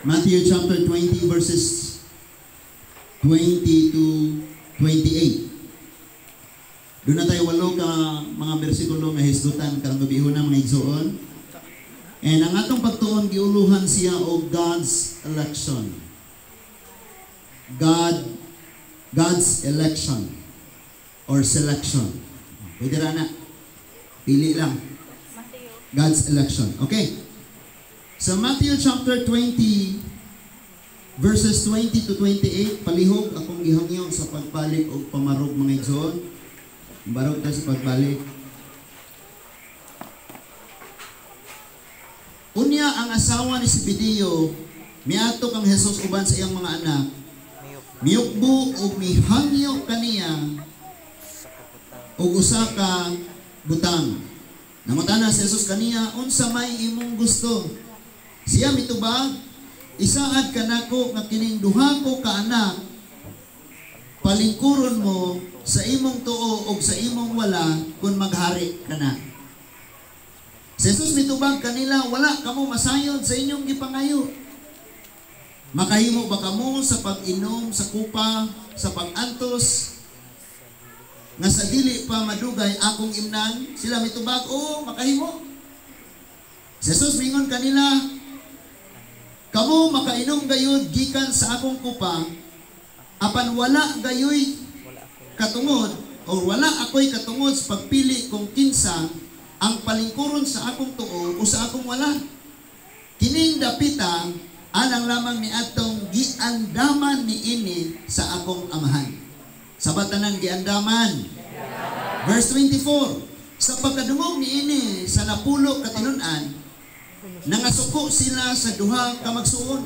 Matthew chapter 20 verses 20 to 28. Doon na tayo walo ka mga bersikulo nga hisgutan karong gabi na mga igsoon. And ang atong pagtuon giuluhan siya og God's election. God's election or selection. Pwede ra na. Pili lang. God's election. Okay. So Matthew chapter 20 verses 20 to 28, palihog akong gihangyo sa pagbalik og pamarog mga igsoon. Barog ta sa pagbalik. Unya ang asawa ni Zebedeo, miato kang Jesus uban sa iyang mga anak. Miyukbo og mihangyo kaniya og usa ka butang. Namutana si Jesus kaniya, unsa may imong gusto? Siya mitubag, isaad kanako nga kining duha ko ka anak, palingkuron mo sa imong tuo o sa imong wala kung maghari ka na. Si Jesus mitubag kanila, wala kamo masayod sa inyong gipangayo. Makahimo ba kamo sa pag-inom, sa kupa, sa pag-antos, nga sa dili pa madugay akong imnan? Sila mitubag, oo, makahimo. Si Jesus mingon kanila, kamo makainom gayud gikan sa akong kupa, apan wala gayoy katungod o wala ako'y katungod sa pagpili kung kinsa ang palingkuron sa akong tuo o sa akong wala. Kining dapita anang lamang ni atong giandaman ni ini sa akong amahan. Sa batanan giandaman. Verse 24, sa pagkadungog ni ini sa napulo katinunan, nangasuko sila sa duha ka magsuon.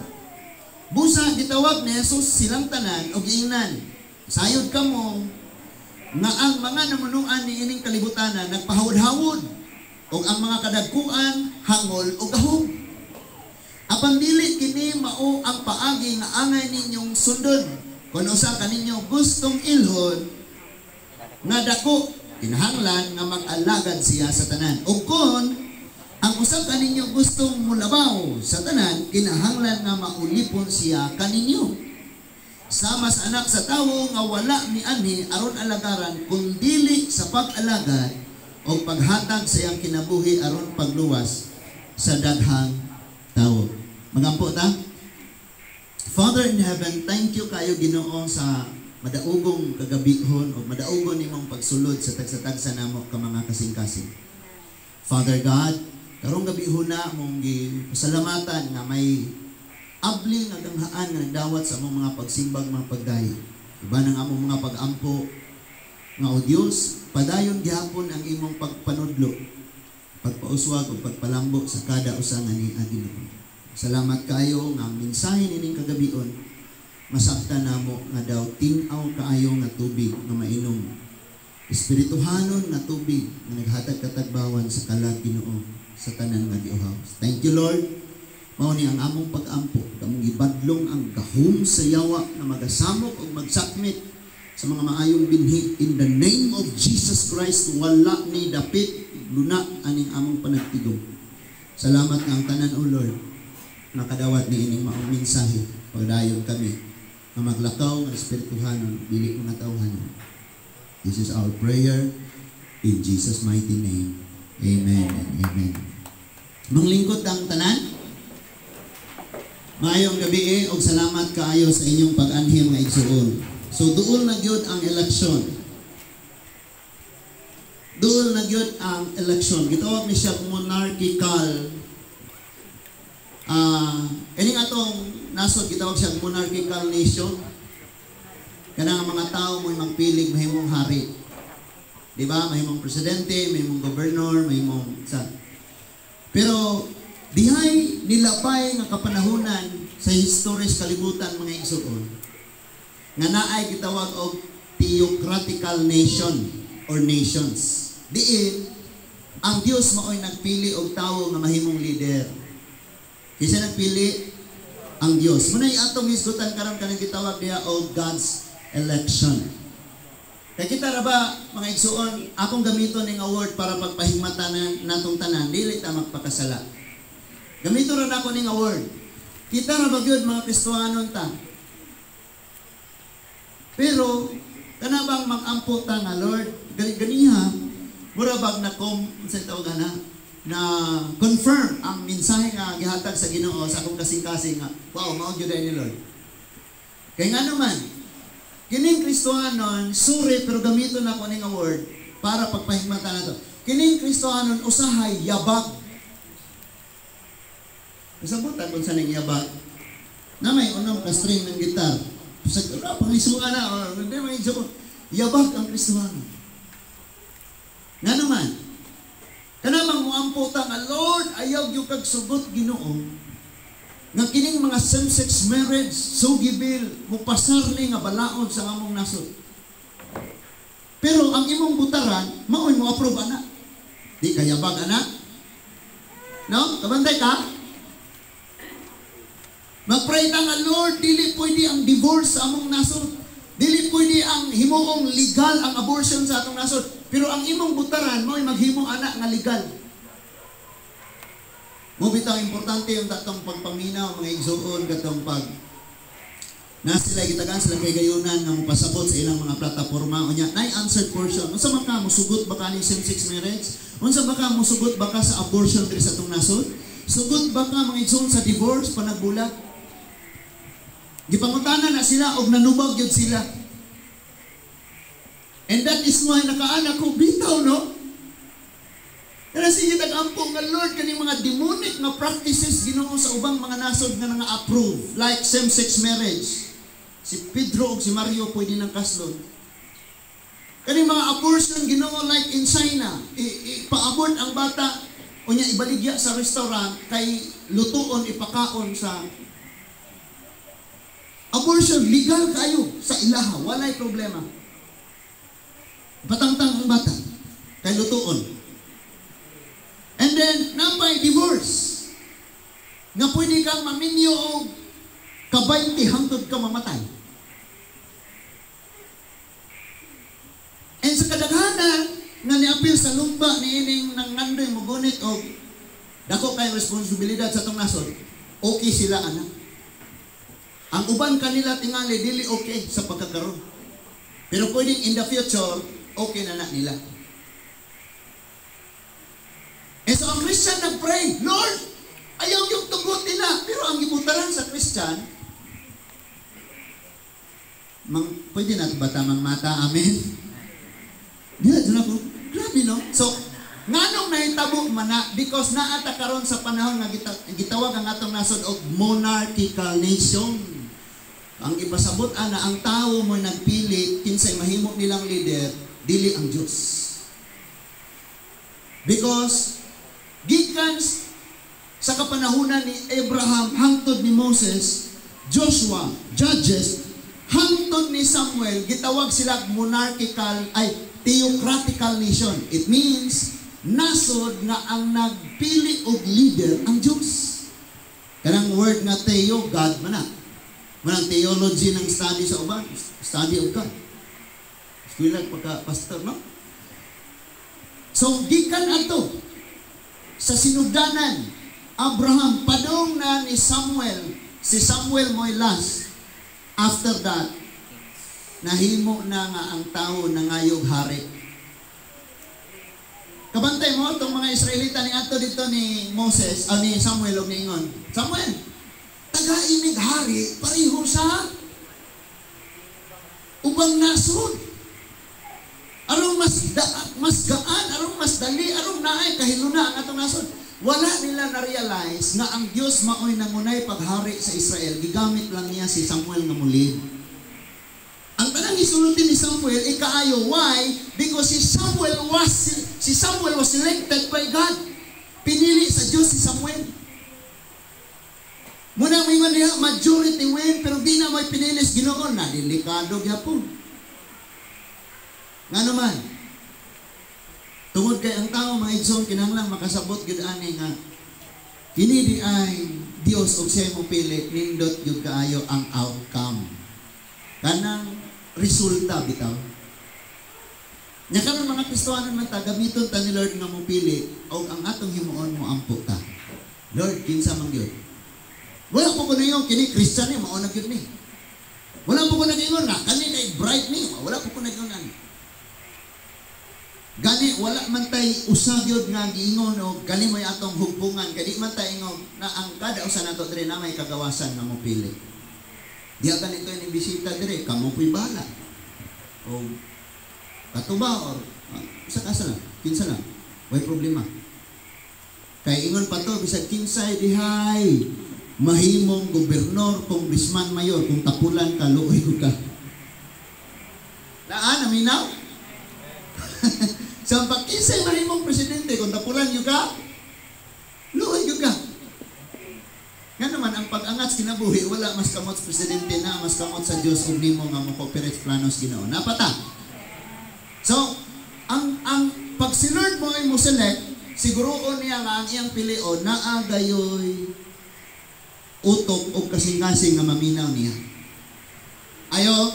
Busa gitawag ni Jesus silang tanan og giingnan, sayod kamo nga ang mga namunuan ni ining kalibutanan nagpahawod-hawod og ang mga kadagkuan hangol og gahom. Apan dili kini mao ang paagi nga angay ninyong sundon. Kung usa kaninyo gustong ilhon nga dako, kinahanglan nga mag-alagad siya sa tanan. O kung ang usa kaninyo gustong mulabaw sa tanan, kinahanglan nga maulipon siya kaninyo. Sama sa anak sa tawo nga wala ni anhi aron alagaran kung dili sa pag-alagad o paghatag sa iyang kinabuhi aron pagluwas sa daghang tawo. Magampo ta? Father in heaven, thank you kayo Ginoo sa madaugong kagabihon o madaugon nimong pagsulod sa tagsa-tagsa namo ka mga kasing-kasing. Father God, karong gabihon na mong gipasalamatan nga may abli nga ganghaan nga nagdawat sa among mga pagsimbag, mga pagdayo. Iba ng among mga pag-ampo nga o Diyos, padayon gihapon ang imong pagpanudlo, pagpauswag o pagpalambo sa kada usa nga ni Ginoo. Salamat kayo nga mensahe nining kagabion masabtan namo nga daw tin-aw kaayo nga tubig nga mainom. Espirituhanon nga tubig nga naghatag katagbawan sa kalag Ginoo sa tanan nga giuhaw. Thank you Lord. Mao ni ang among pag-ampo, kamong gibadlong ang gahom sa yawa na magasamok o magsakmit sa mga maayong binhi. In the name of Jesus Christ, wala ni dapit, luna aning among panagtigong. Salamat nga ang tanan, O Lord, nakadawat ni ining maong mensahe. Pagdayon kami, na maglakaw ng espirituhanon, dili mga tawhanon. This is our prayer in Jesus' mighty name. Amen and amen. Manglingkod ang tanan. Maayong gabi og salamat kaayo sa inyong pag-anhim nga igsuon. So duol na gyud ang election. Duol na gyud ang election. Gitawag ni siya monarchical. Ining atong nasod gitawag siya monarchical nation. Kanang mga tao mo'y magpilig mahimong hari. Di ba? Mahimong presidente, mahimong governor, mahimong sa. Pero dihay nilapay nga kapanahunan sa historis kalibutan mga igsuon nga naay gitawag og theocratical nation or nations. Diin ang Dios maoy nagpili og tawo nga mahimong leader. Kisa nagpili ang Dios. Munay atong hisgutan karon kanang gitawag diha og God's election. Kaya kita ra ba mga igsuon, akong gamiton ning award para pagpahimatan natong tanan, dili ta magpakasala. Gamito rin ako ning award. Kita na bagyod mga Kristohanon ta. Pero kana bang mag-ampo ta nga Lord, ganiha mura bag sa tawag na confirm ang mensahe nga gihatag sa Ginoo sa akong kasing-kasing nga wow, mao gyud ni Lord. Kay nga naman kining Kristohanon suri pero gamiton na ko ning nga word para pagpahimatan nato. Kining Kristohanon usahay yabag. Kasabutan kung saan yabag na may unang ka-string ng gitar. Sa pangisuan na, hindi may yabag ang Kristohanon. Nga naman, kanamang muamputa nga, Lord, ayaw yung kagsugot Ginoo, nga kining mga same-sex marriage, sugibil, mupasarli nga balaod sa among nasod. Pero ang imong butaran, maoy mo approve anak. Di ka yabag anak? No? Kabantay ka? Mag-pray ta nga, Lord, dili pwede ang divorce sa among nasod. Dili pwede ang himuong legal ang abortion sa atong nasod. Pero ang imong butaran, mo'y maghimo anak nga legal. Mo bitaw importante yung datong pagpaminaw, mga igsuon, katong pag na sila gitagan sila kay gayunan nga pasabot sa ilang mga plataporma. Unya, na-answered portion. Unsa man ka, musugot ba ka ni same-sex marriage? Unsa ba ka, musugot ba ka sa abortion diri sa atong nasod? Sugot ba ka, mga igsuon, sa divorce, panagbulag? Gipangutanan na sila og nanubag yun sila. And that is why nakaanak ko bitaw, no? Kaya sige tag-ampong nga Lord kani mga demonic nga practices Ginoo sa ubang mga nasod nga nga-approve, like same-sex marriage. Si Pedro ug si Mario pwede nang kaslon. Kani mga abortion Ginoo like in China, ipaabort ang bata unya ibaligya sa restaurant kay lutuon ipakaon sa abortion, legal kayo sa ilaha, walay problema. Patangtang ang bata, kay lutuon. And then, napay divorce. Nga pwede kang maminyo o kabayti hangtod ka mamatay. And sa kadaghanan, nga niapil sa lumba ni ining nang nandoy mugunit o dako kay responsibilidad sa itong nasod, okay sila anak. Ang uban kanila tingali dili okay sa pagkakaroon. Pero pwedeng in the future, okay na nila. And so ang Christian nag-pray, Lord, ayaw yung tugot nila. Pero ang gibutaran sa Christian, pwede natin ba tamang mata? Amen? Diyan ako, grabe no? So, nganong nahitabo mana because naata karon sa panahon nga gitawag ang atong nasod og monarchical nation. Ang ipasabot ana ang tao mo nagpili kinsay mahimo nilang leader dili ang Dios. Because gikan sa kapanahunan ni Abraham hangtod ni Moses, Joshua, Judges, hangtod ni Samuel, gitawag sila monarchical ay theocratical nation. It means nasod nga ang nagpili og leader ang Dios. Kanang word nga theo, God man na. Manang theology ng study sa uban, study of God. Eskwela pagka-pastor, no? So, gikan ato sa sinugdanan, Abraham, padong na ni Samuel, si Samuel mo'y last. After that, nahimo na nga ang tao na ngayog hari. Kabantay mo, itong mga Israelita ni ato dito ni Moses, ni Samuel o ni Ingon. Samuel, taga-inig hari, pareho sa ubang nasod. Arong mas gaan, arong mas dali, arong naay kahiluna ang atong nasod. Wala nila na-realize nga ang Diyos maoy nangunay paghari sa Israel. Gigamit lang niya si Samuel nga muli. Ang tanang isulti ni Samuel ay kaayo. Why? Because si Samuel was selected by God. Pinili sa Diyos si Samuel. Muna may niya majority win, pero di na may pinilis Ginoo na delikado gyapon. Nga naman, tungod kay ang tao mga igsoon kinahanglan makasabot gyud ani nga kini di ay Dios og siya mo pili nindot gyud kaayo ang outcome. Kanang resulta bitaw. Nya karon mga Kristohanon man ta gamiton ta ni Lord nga mo pili og ang atong himuon mo ampo ta. Lord, kinsa man gyud? Wala po ko na yung kini Christian ni, maunag yun ni. Wala po ko nag-ingon nga, kani kay bright ni, wala po ko nag-ingon. Gani, wala man tay usagyod nga giingon o gani mo atong hugpungan, gani man tay ingon na ang kada usa nato dire na may kagawasan nga mo pili. Diya ganito yung bisita dire, kamo po'y bala. O katuba or isa kasa lang, kinsa lang, may problema. Kay ingon pa to, bisag kinsay dihay, mahimong gobernador, congressman, mayor, kung tapulan ka, luoy ko ka. Naminaw? So, pag kinsay mahimong presidente, kung tapulan nyo ka, luoy ko ka. Nga naman, ang pag-angat kinabuhi, wala mas kamot sa presidente na, mas kamot sa Diyos kung nimo nga mo cooperate planos Ginoo. Napata? So, ang pag si Lord mo ay mo select, siguroon niya nga ang iyang pilion na agayoy utok o kasing-kasing nga maminaw niya. Ayo,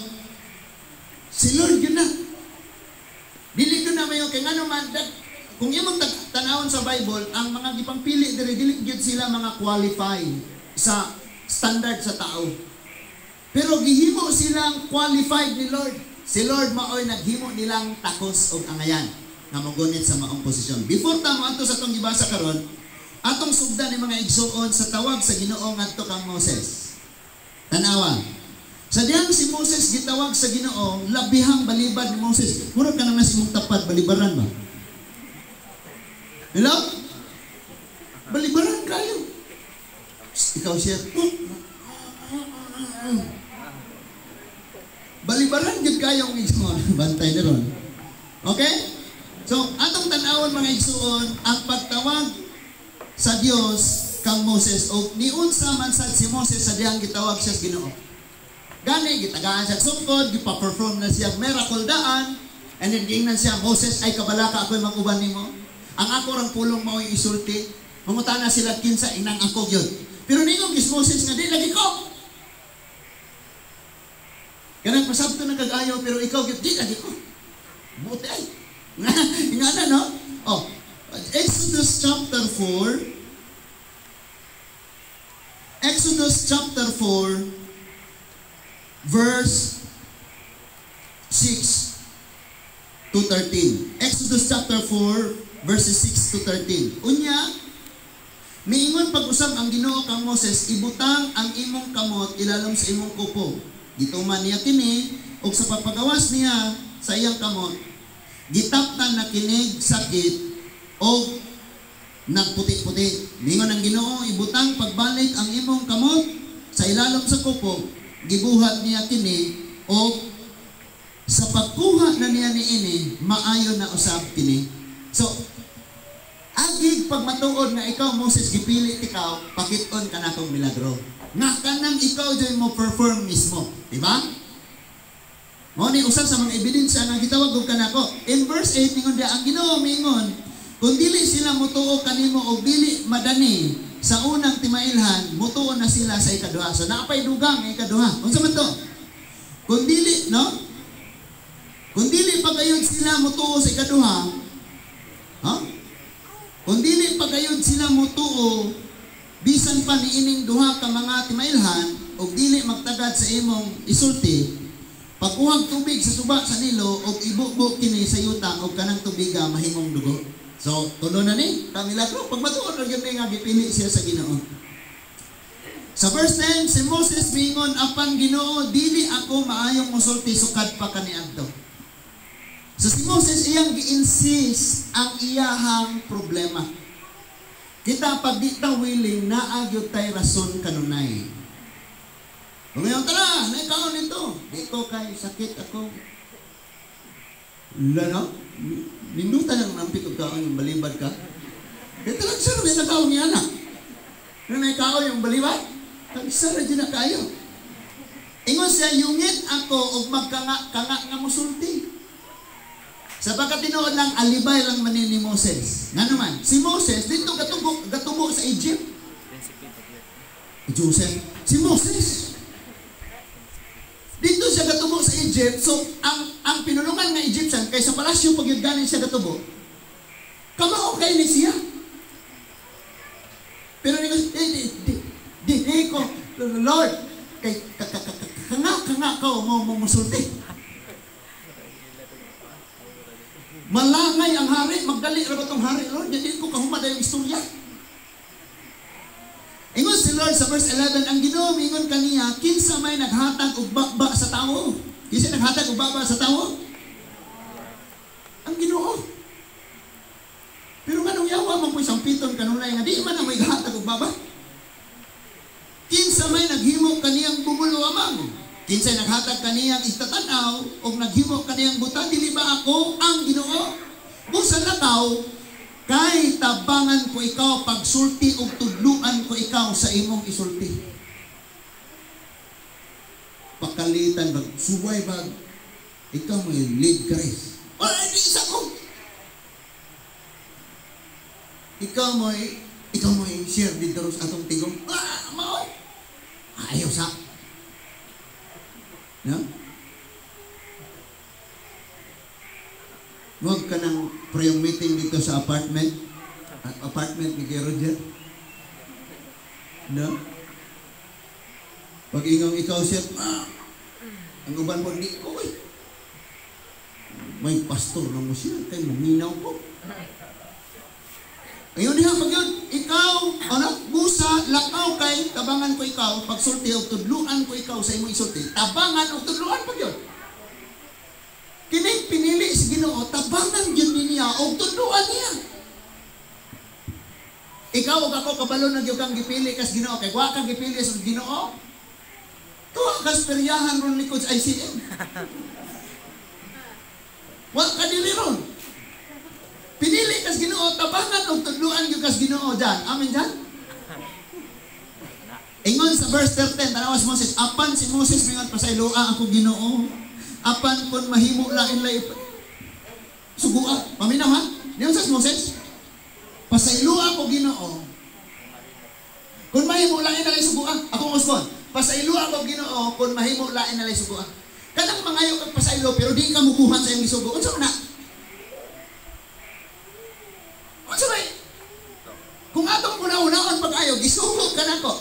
si Lord yun na. Dili ko na mayo, kaya nga naman, kung yung tanawon sa Bible, ang mga gipangpili dire, dili gyud sila mga qualified sa standard sa tao. Pero gihimo silang qualified ni Lord. Si Lord maoy naghimo nilang takos og angayan nga mogunit sa maong posisyon. Before tamo ato sa atong gibasa karon, atong sugdan ni mga igsuon sa tawag sa Ginoo ngadto kang Moses. Tanawa. Sa diyang si Moses gitawag sa Ginoo, labihang balibad ni Moses. Murag ka naman si mong tapat balibaran ba? Hello? Balibaran kayo. Ikaw siya. Balibaran gid kayong igsuon. Bantay na ron. Okay? So, atong tanawon mga igsuon, ang pagtawag sa Dios kang Moses o niunsa man sad si Moses sa diyang gitawag siya sa Ginoo. Gani gitagaan siya sungkod, gipa-perform na siya miracle daan, and then giingnan siya, Moses ay kabalaka ako'y mag-uban nimo. Ang ako rang pulong mao isulti, mangutana sila kinsa inang ako gyud. Pero ningon gis Moses nga di lagi ko. Kanang pasabto na kag-ayaw pero ikaw gyud di lagi ko. Buti ay. Ingana no? Oh, Exodus chapter 4. Exodus chapter 4 verse 6 to 13. Exodus chapter 4 verses 6 to 13. Unya, miingon pag-usab ang Ginoo kang Moses, ibutang ang imong kamot ilalom sa imong kupo. Gituman niya kini ug sa pagpagawas niya sa iyang kamot, gitaptan na kinig sakit o nagputi-puti. Mingon ang Ginoo, ibutang pagbalik ang imong kamot sa ilalom sa kupo, gibuhat niya kini o sa pagkuha na niya niini, maayo na usab kini. So, agig pagmatuod nga ikaw Moses gipili ikaw, pakit-on ka na kong milagro. Nga kanang ikaw dyan mo perform mismo, di ba? Mo ni usa sa mga ebidensya nga gitawag og kanako. In verse 8 ningon dia ang Ginoo mingon, kung dili sila mutuo kanimo og dili madani sa unang timailhan, mutuo na sila sa ikaduha. So naapay dugang ikaduha. Unsa man to? Kung dili, no? Kung dili pagayod sila mutuo sa ikaduha, ha? Kung dili pagayod sila mutuo bisan pa niining duha ka mga timailhan og dili magtagad sa imong isulti, pagkuhag tubig sa suba sa Nilo og ibukbuk kini sa yuta og kanang tubiga mahimong dugo. So, tulo na ni, milagro. Pag matuod na yun nga, gipili siya sa Ginoo. Sa verse 10, si Moses mingon, apan Ginoo, dili ako maayong musulti sukad pa kaniadto. So si Moses iyang gi-insist ang iyahang problema. Kita pag di ta willing, naagyo tay rason kanunay. Ngayon, tara, naikaon nito. Dito kay sakit ako. Lano? Nindutan ang nampit og kaon yung balibad ka. Ito lang siya na nakaon niya na. Nung naikaon yung balibad, tag-isa na dyan na kayo. Ingon siya, yungit ako og magkanga nga musulti. Sa pagkatinood lang, alibay lang manin ni Moses. Nga naman, si Moses, dito gatubo sa Egypt. Joseph, si Moses. Dito siya gatubo sa Egypt. So, ang pinulungan ng Egyptian, kaysa palasyo pag yung galing siya gatubo, kamao kay ni siya. Pero di ko, Lord, kay kanga ka mo musulti. Malangay ang hari, magdali ra ba tong hari, Lord? Hindi ko kahumad yung istorya. Ingon si Lord sa verse 11, ang Ginoo mingon kaniya, kinsa may naghatag og baba sa tawo? Kinsa naghatag og baba sa tawo? Ang Ginoo. Pero nganong yawa man po isang piton kanunay nga di man ang may hatag og baba? Kinsa may naghimo kaniyang bumulo amang? Kinsa naghatag kaniyang itatanaw o naghimo kaniyang buta, dili ba ako ang Ginoo? Busa na tao, kay tabangan ko ikaw pagsulti o tudluan ko ikaw sa imong isulti. Pakalitan bag, suway bag, ikaw may lead Christ. Wala, hindi isa ko. Ikaw mo share dito sa atong tigong. Mao. Ayaw sa. No? Huwag ka ng prayong meeting dito sa apartment. Apartment ni Kuya Roger. No? Pag ingong ikaw siya, ang uban mo, di ko may pastor na mo siya, kaya maminaw ko. Ayun diha, pag yun, ikaw, busa, lakaw kay, tabangan ko ikaw, pagsulti o tudluan ko ikaw sa imong isulti, tabangan o tudluan pag yun. Kining pinili si Ginoo, tabangan yun niya o tudluan niya. Ikaw o ako, kabalo na yung kang gipili kas Ginoo, kay wa kang gipili sa Ginoo, tuwa kas peryahan ron likod sa ICM. Wa ka dili ron. Pinili kas Ginoo, tabangan o tudluan yung kas Ginoo dyan. Amen dyan? Ingon sa verse 13, tanawas Moses, apan si Moses mingon pasaylua ako Ginoo. Apan kon mahimo lain lay sugua. Paminaw ha? Diyon sa Moses. Pasaylua ako Ginoo. Kon mahimo lain lay sugua, ako usbon. Pasaylua ako Ginoo kon mahimo lain lay sugua. Kanang mangayo kag pasaylo pero di ka mukuhan sa imong isugo. Unsa man na? Kung atong una-unaon pag-ayo, gisugo ka na ko.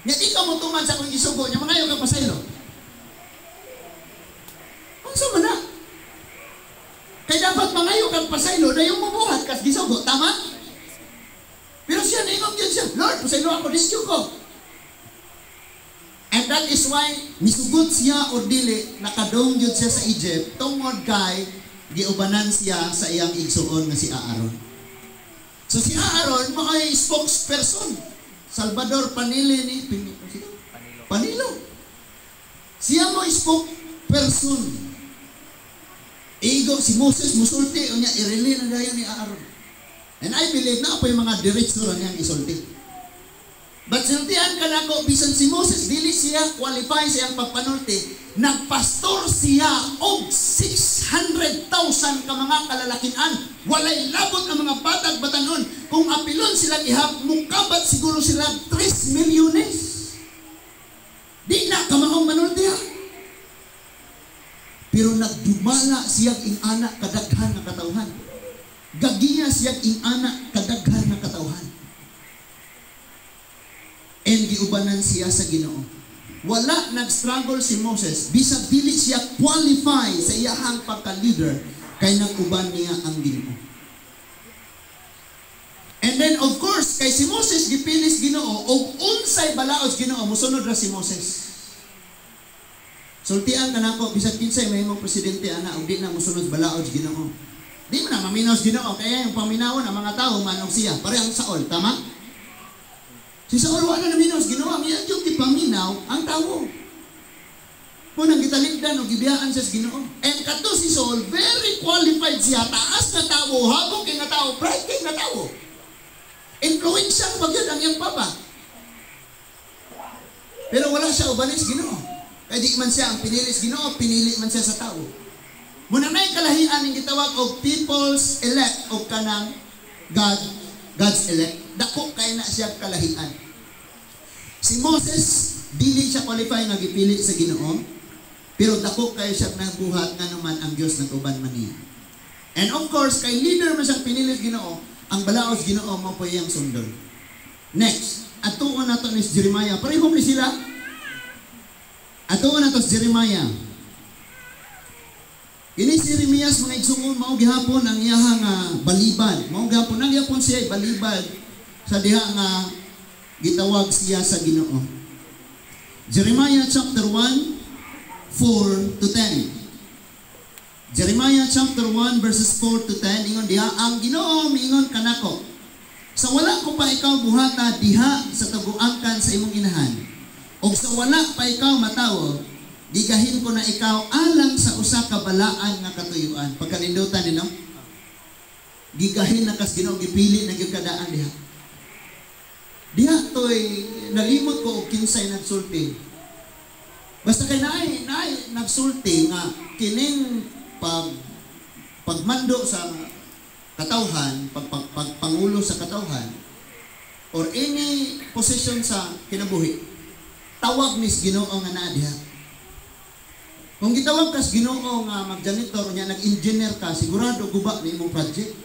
Nga di ka mo tuman sa kong gisugo niya, mangayo ka pasaylo. Kung saan na? Kaya dapat mangayo kang pasaylo na yung mabuhat kas gisugo, tama? Pero siya, naingog yun siya, Lord, pasaylo ako, disyo ko. And that is why, misugot siya o dili, nakadong yun siya sa Egypt, tungod kay, giubanan siya sa iyang igsuon nga si Aaron. So si Aaron, makay spokesperson. Salvador Panilo ni Panilo. Siya mo spokesperson. Igo si Moses musulti o niya irili na dayon ni Aaron. And I believe na po yung mga diretso lang niyang isulti. But sultian ka na ko, bisan si Moses, dili siya qualify sa iyang pagpanulti. Nagpastor siya og 600,000 ka mga kalalakian. Walay labot ang mga batag-batanon. Kung apilon silang ihap, mukabat siguro sila 3 milyones. Di na kamaong manulti ha. Pero nagdumala siyang ing-anak kadaghan na katawhan. Gagiya siyang ing-anak kadaghan na katawhan. And giubanan siya sa Ginoo. Wala nag-struggle si Moses, bisag dili siya qualify sa iyahang pagka-leader, kay nag-uban niya ang Ginoo. And then of course, kay si Moses gipilis Ginoo, og unsay balaod Ginoo, musunod ra si Moses. Sultian ka nako, bisag kinsay may mong presidente ana, og di na musunod balaod Ginoo. Di man na maminaw Ginoo, kaya yung paminawon ang mga tao manong siya, parehang Saul, tama? Si Saul wala na minaw, Ginoo, ang iyang yung ipaminaw ang tao. Munang gitalikdan o gibiyaan siya sa Ginoo. And kato si Saul, very qualified siya, taas na tao, habong kay nga tao, bright kay nga tao. Influensya pag yun ang iyang papa. Pero wala siya ubanis Ginoo. Kaya di man siya ang pinilis Ginoo, pinili man siya sa tao. Muna may kalahian ang gitawag og people's elect o kanang God's elect. Dako kay na siya kalahian. Si Moses, dili siya qualify nga gipili sa Ginoo, pero dako kay siya nagbuhat nga naman ang Dios nag-uban man niya. And of course, kay leader man siyang pinili sa Ginoo, ang balaod Ginoo mo po iyang sundon. Next, atuon nato ni Jeremiah. Parehong ni sila, Ato na to Jeremiah. Ini si Jeremias mga igsoon mao gihapon ang iyahang balibad. Mao gihapon ang gihapon siya balibad sa diha nga gitawag siya sa Ginoo. Jeremiah chapter 1 4 to 10. Jeremiah chapter 1 verses 4 to 10 ingon diha ang Ginoo miingon kanako. Sa wala ko pa ikaw buhata diha sa taguangkan sa imong inahan. Og sa wala pa ikaw matawag, gigahin ko na ikaw alang sa usa ka balaan nga katuyuan. Pagkanindutan nino, gigahin na kas Ginoo gipili na gyud kadaan diha. Diha toy nalimot ko og kinsay nagsulti. Basta kay naay nagsulti nga kining pagmando sa katawhan, pagpangulo sa katawhan or any position sa kinabuhi. Tawag nis Ginoo nga naa diha. Kung gitawag kas Ginoo nga mag-janitor nya nag-engineer ka, sigurado guba ni imong project.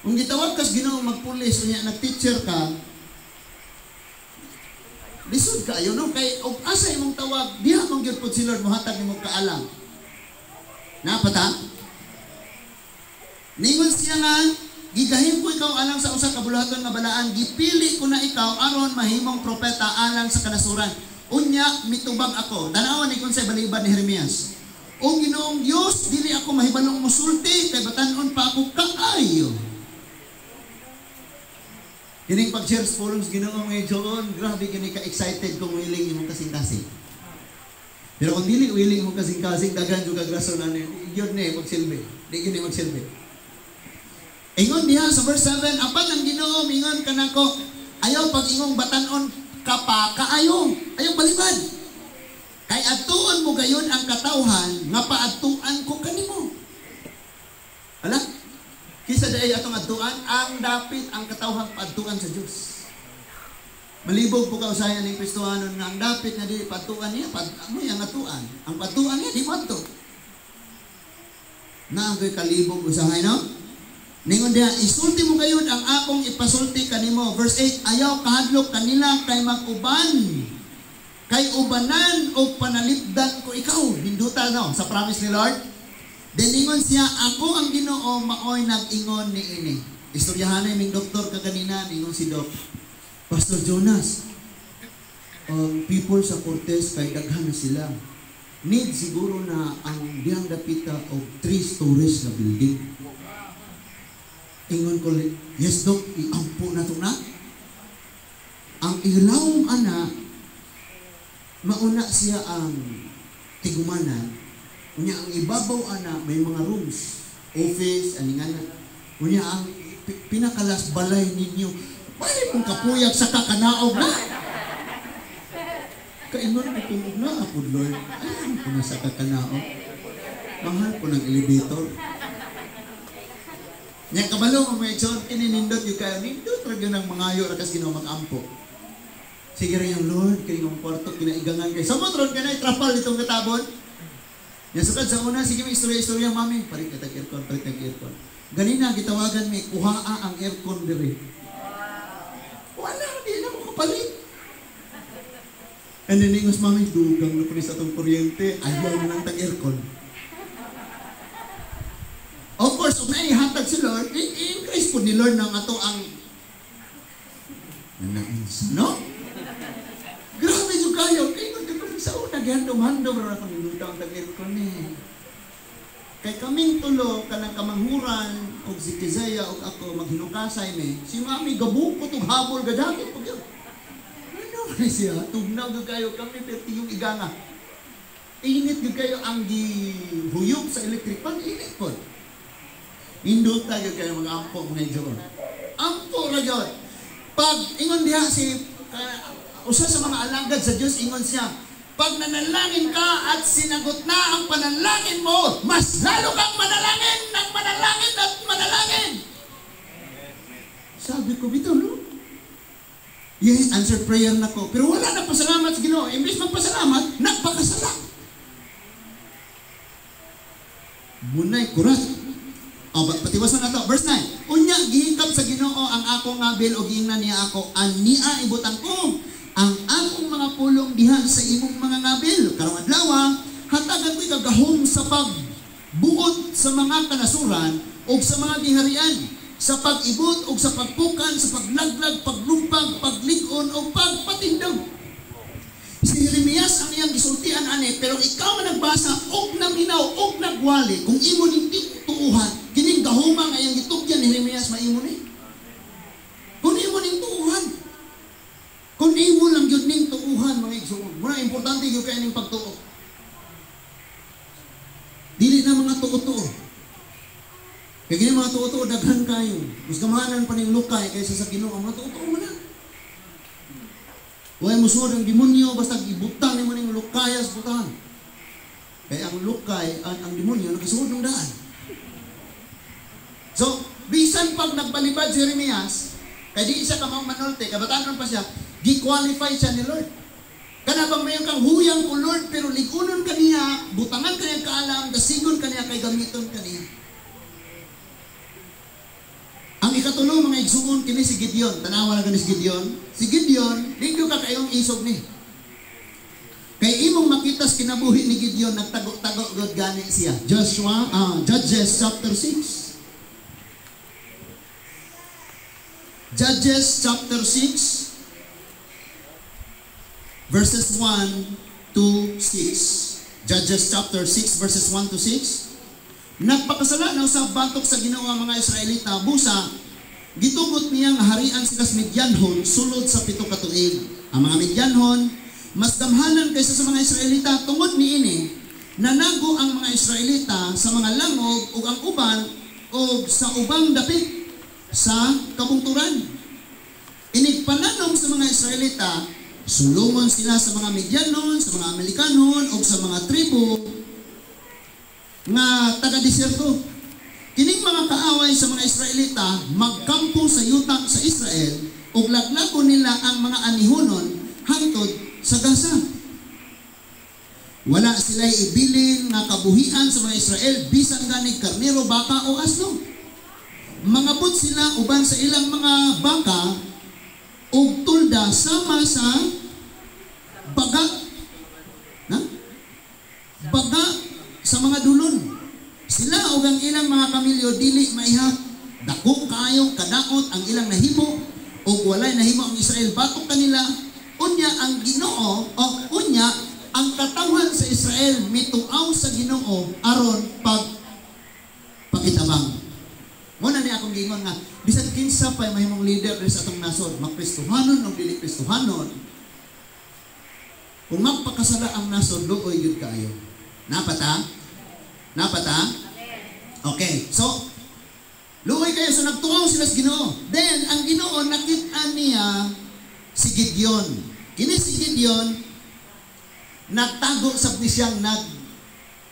Kung gitawag kas Ginoo magpulis nya nag-teacher ka, lisod ka ayo no kay og asa imong tawag diha mong gyud pud si Lord mohatag nimo kaalam. Napata? Ningon siya nga gigahin ko ikaw alang sa usa ka buluhaton nga balaan, gipili ko na ikaw aron mahimong propeta alang sa kanasuran. Unya mitubag ako. Tanawan ni kun sa balibad ni Jeremias. O Ginoong Dios, dili ako mahibalong musulti kay batan-on pa ako kaayo. Kining pag-share sa forums Ginoo medyoon, grabe kini ka-excited kung willing imong kasing-kasing. Pero kung dili willing imong kasing-kasing, daghan jud kag rason ani. Gyud ni magsilbi. Di gini magsilbi. Ingon diha sa verse 7, apan ang Ginoo mingon kanako, ayaw pag ingong batan-on ka pa kaayo, ayaw balibad. Kay atuon mo gayon ang katawhan nga paadtuan ko kanimo. Ala? Kisa daay atong adtuan, ang dapit ang katawhan paadtuan sa Dios. Malibog po ka usayan ning Kristohanon nga ang dapit nga di paadtuan niya, mo yang atuan. Ang paadtuan niya di madto. Naagay kalibog usahay no? Ningon diha, isulti mo gayon ang akong ipasulti kanimo. Verse 8, ayaw kahadlok kanila kay mag-uban. Kay ubanan o panalipdan ko ikaw. Hinduta no, sa promise ni Lord. Then ningon siya, ako ang Ginoo maoy nag-ingon ni ini. Istoryahan na yung doktor kaganina, ningon si Doc. Pastor Jonas, people sa Cortez kay daghan na sila. Need siguro na ang diyang dapita o 3 stories na building. Ingon ko, yes Doc, iampo na ito na. Ang ilawong ana, mauna siya ang tigumanan. Unya ang ibabaw ana, may mga rooms, office, aninganan. Unya ang pinakalas balay ninyo, bali kung kapuyag sa kakanaog na. Kaingon ko tungog na ako, Lord. Ayaw ko na sa kakanaog. Mahal ko ng elevator. Yang kabalo mo may John, ininindot yung kayo, nindot rin yun ang mangayo rakas Ginoo mag-ampo. Sige rin yung Lord, kaya yung kwarto, kinaigangan kayo. Samotron ka na, itrapal itong katabon. Yan sukad sa una, sige may istorya-istorya, mami, palit ka tag-aircon, palit tag-aircon. Ganina, kitawagan may kuhaa ang aircon diri. Wala, di na mo kapalit. And then, ingos, mami, dugang na po sa itong kuryente, ayaw na ng tag-aircon. Of course, kung naihatag si Lord, i-increase po ni Lord ng ato ang no? Grabe yung kayo. Kaya kung sa una, gandom-handom rin ako nilutaw ang tag-aircon eh. Kay kaming tulo, kanang kamanghuran, o si Kizaya, o ako, maghinukasay me, si mami, gabukot, o habol, gadakit, o yun. Ano na siya? Tugnaw kayo, kami, pero yung iganga. Init kayo ang gihuyog sa electric pan, init po. Indot tayo kayo mag-ampo medyo. Ampo na yun. Pag ingon diha si usa sa mga alagad sa Diyos, ingon siya, pag nanalangin ka at sinagot na ang panalangin mo, mas lalo kang manalangin ng manalangin at manalangin. Sabi ko, bito, no? Yes, answer prayer na ko. Pero wala na pasalamat sa Ginoo. Imbis magpasalamat, nagpakasala. Munay, kurat. Patiwasan na to. Verse 9. Unya, gihikap sa Ginoo ang akong ngabil o giingnan niya ako. Ania ibutang ko ang akong mga pulong diha sa imong mga ngabil. Karong adlaw, hatagan ko'y kagahom sa pagbuot sa mga kanasuran o sa mga giharian, sa pag-ibot o sa pagpukan, sa paglaglag, paglumpag, paglig-on o pagpatindog. Si Jeremias ang iyang gisultian ani, pero ikaw man nagbasa og naminaw og nagwali kung imo ning tuuhan kining gahuma nga iyang gitugyan ni Jeremias maimo ni. Kung imo ning tuuhan, kung imo lang gyud ning tuuhan mga igsoon, mura importante gyud kay ning pagtuo. Dili na mga tuo-tuo. Kaya gini mga tuo-tuo daghan kayo. Mas gamahanan pa ning lukay kaysa sa Ginoo, mga tuo-tuo man na. Huwag mo suod ang demonyo, basta ibutang mo ng lukayas butahan. Kaya ang lukay, ang demonyo, nakasuod ng daan. So, bisan pag nagbalibad si Jeremias, kaya di siya kamang manolte, kabatanon pa siya, di-qualify siya ni Lord. Kana bang mayon kang huyang ko Lord, pero likunon kaniya, butangan kaniya kaalam, dasigon kaniya, kay gamiton kaniya. Ang ikatulo mga igsuon kini si Gideon. Tanawa na kani si Gideon. Si Gideon, dinggo ka kayong isog ni. Kay imong makitas kinabuhi ni Gideon, nagtago-tago god gani siya. Judges chapter 6. Judges chapter 6 verses 1 to 6. Judges chapter 6 verses 1 to 6. Nagpakasala na sa batok sa Ginoo ang mga Israelita, busa gitugot niya nga harian sila sa Midyanhon sulod sa 7 ka tuig. Ang mga Midyanhon mas damhanan kaysa sa mga Israelita, tungod niini nanago ang mga Israelita sa mga langog ug ang uban ug sa ubang dapit sa kabungturan. Inigpananom sa mga Israelita, sulungon sila sa mga Midyanon, sa mga Amalikanon ug sa mga tribo nga taga-desierto. Kining mga kaaway sa mga Israelita magkampo sa yuta sa Israel ug laglagon nila ang mga anihonon hangtod sa Gaza. Wala sila'y ibilin nga kabuhian sa mga Israel bisan ganig karnero, baka o asno. Mangabot sila uban sa ilang mga baka ug tulda sama sa baga. Baga sa mga dulon. Sila ug ang ilang mga kamilyo dili maiha. Dako kaayo kadaot ang ilang nahimo ug walay nahimo ang Israel batok kanila. Unya ang Ginoo o unya ang katawan sa Israel mituaw sa Ginoo aron pakitabang. Muna ni akong gingon nga bisan kinsa pay mahimong leader sa atong nasod, magkristohanon o dili kristohanon, kung magpakasala ang nasod, luoy yun kayo. Napata? Okay, so luoy kayo, so nagtuaw sila sa Ginoo. Then ang Ginoo nakita niya si Gideon. Kini si Gideon nagtago sa siyang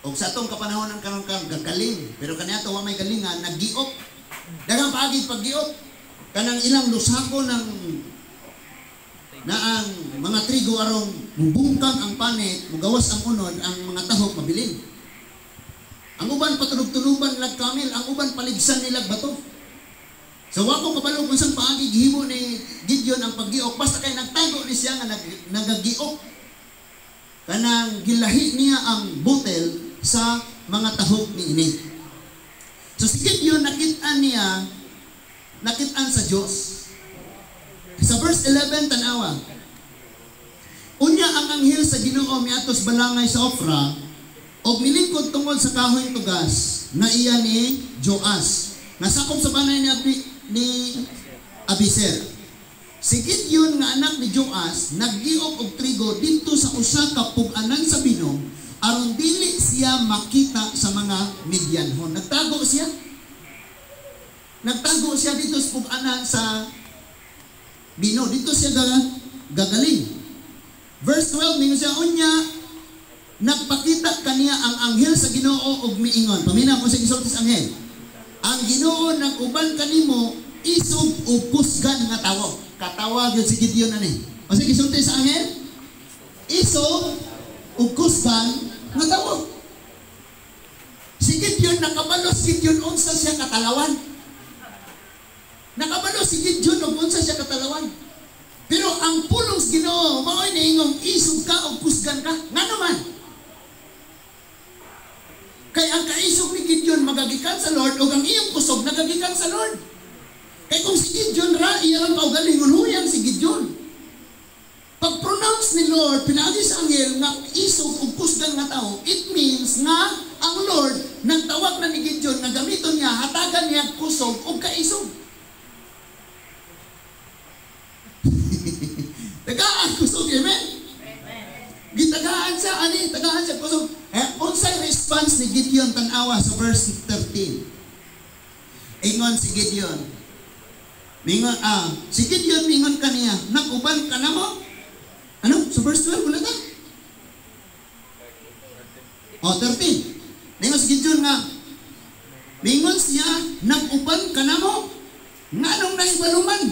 o sa atong kapanahon ng karon gagaling, pero kaniya wa may galingan, naggiop. Daghang paagi paggiop kanang ilang lusako ng na ang mga trigo aron mubungkag ang panit, mugawas ang unod, ang mga tahok mabilin. Ang uban patulog-tuluban lag kamil, ang uban paligsan nila bato. So wako kabalo kung saan paagi gihimo ni Gideon ang paggiok, basta kay nagtago ni siya nga nagagiok. Kanang gilahi niya ang butel sa mga tahok ni ini. So si Gideon nakitaan sa Diyos. Sa verse 11 tanawa. Unya ang anghel sa Ginoo miatos balangay sa Ofra og milingkod tungod sa kahoy tugas na iya ni Joas. Nasakop sa banay ni Abiser. Si Gideon nga anak ni Joas naggiok og trigo dito sa usa ka pug-anan sa binom aron dili siya makita sa mga Midyanhon. Nagtago siya dito sa pug-anan sa bino. Dito siya gagaling. Verse 12 ninyo siya, unya nagpakita kaniya ang anghel sa Ginoo og miingon. Paminaw ko sa gisulti sa anghel. Ang Ginoo nag-uban kanimo isog o kusgan nga tawo. Katawag yun si Gideon ani. O sige, gisulti sa anghel. Isog o kusgan nga tawo. Si Gideon nakabalos, Gideon unsa siya katalawan. Nakabalos si Gideon og unsa siya katalawan. Pero ang pulong Ginoo, mao'y naingong isog ka o kusgan ka, nga naman. Kay ang kaisog ni Gideon magagikan sa Lord o ang iyong kusog nagagikan sa Lord. Kay kung si Gideon ra, iyang paugalingon huyang si Gideon. Pag-pronounce ni Lord, pinaagi sa anghel nga isog o kusgan nga tao, it means nga ang Lord nagtawag na ni Gideon nga gamiton niya, hatagan niya kusog o kaisog. Tagaan kusog, amen? Gitagaan siya, tagaan siya kusog. Unsay response ni Gideon tanawa sa verse 13. Ingon si Gideon. Si Gideon mingon kaniya, nakuban ka na mo? Ano? Sa verse 12, wala ta? 13. Ningon si Gideon nga, mingon siya, nakuban ka na mo? Nganong naibaluman?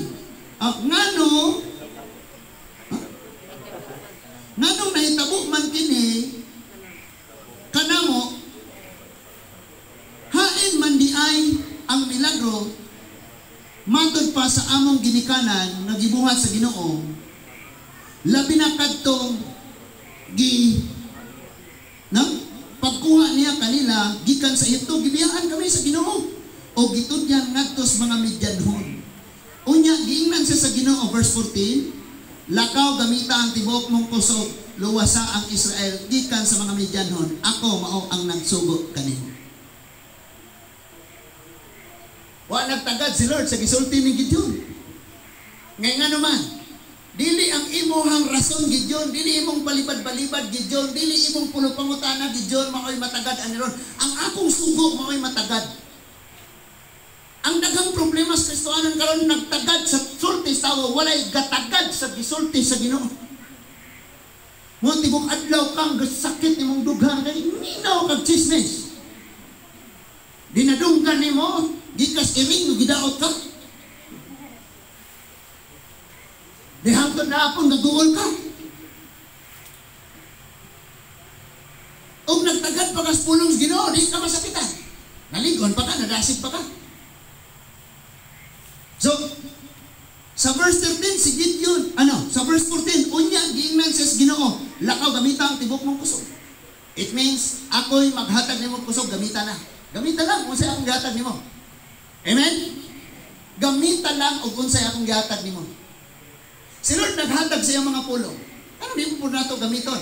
Nganong nahitabo man kini kanamo hain man di ay ang milagro matod pa sa among ginikanan nga gibuhat sa Ginoo labi na kadtong pagkuha niya kanila gikan sa ito gibiyahan kami sa Ginoo o gitudyan ngadtos mga Midyanhon. Unya giingnan siya sa Ginoo verse 14. Lakaw gamita ang tibok mong kusog, luwasa ang Israel, gikan sa mga Midyanhon, ako mao ang nagsugo kanimo. Wa nagtagad si Lord sa gisulti ni Gideon. Ngay nga naman, dili ang imuhang rason Gideon, dili imong balibad-balibad Gideon, dili imong pulupangutana Gideon, mao'y matagad aniron. Ang akong sugo mao'y matagad. Ang daghang problema sa Kristohanon karon nagtagad sa sulti sa tao, walay gatagad sa gisulti sa Ginoo. Mo tibok adlaw kang sakit nimong dughan kay minaw kag chismis. Dinadunggan nimo, gikas iring gidaot ka. Dihangtod na apon naguol ka. Og nagtagad pa kas pulong Ginoo, di ka masakitan. Naligon pa ka, nadasig pa ka. So, sa verse 13, si Gideon, sa verse 14, unya, giingnan siya sa Ginoo, lakaw, gamita ang tibok mong kusog. It means, ako'y maghatag ni mong kusog, gamita na. Gamita lang, unsay akong gihatag ni mo. Amen? Gamita lang, o unsay akong gihatag ni mo. Si Lord naghatag sa iyang mga pulong. Ano di mo po na ito gamiton?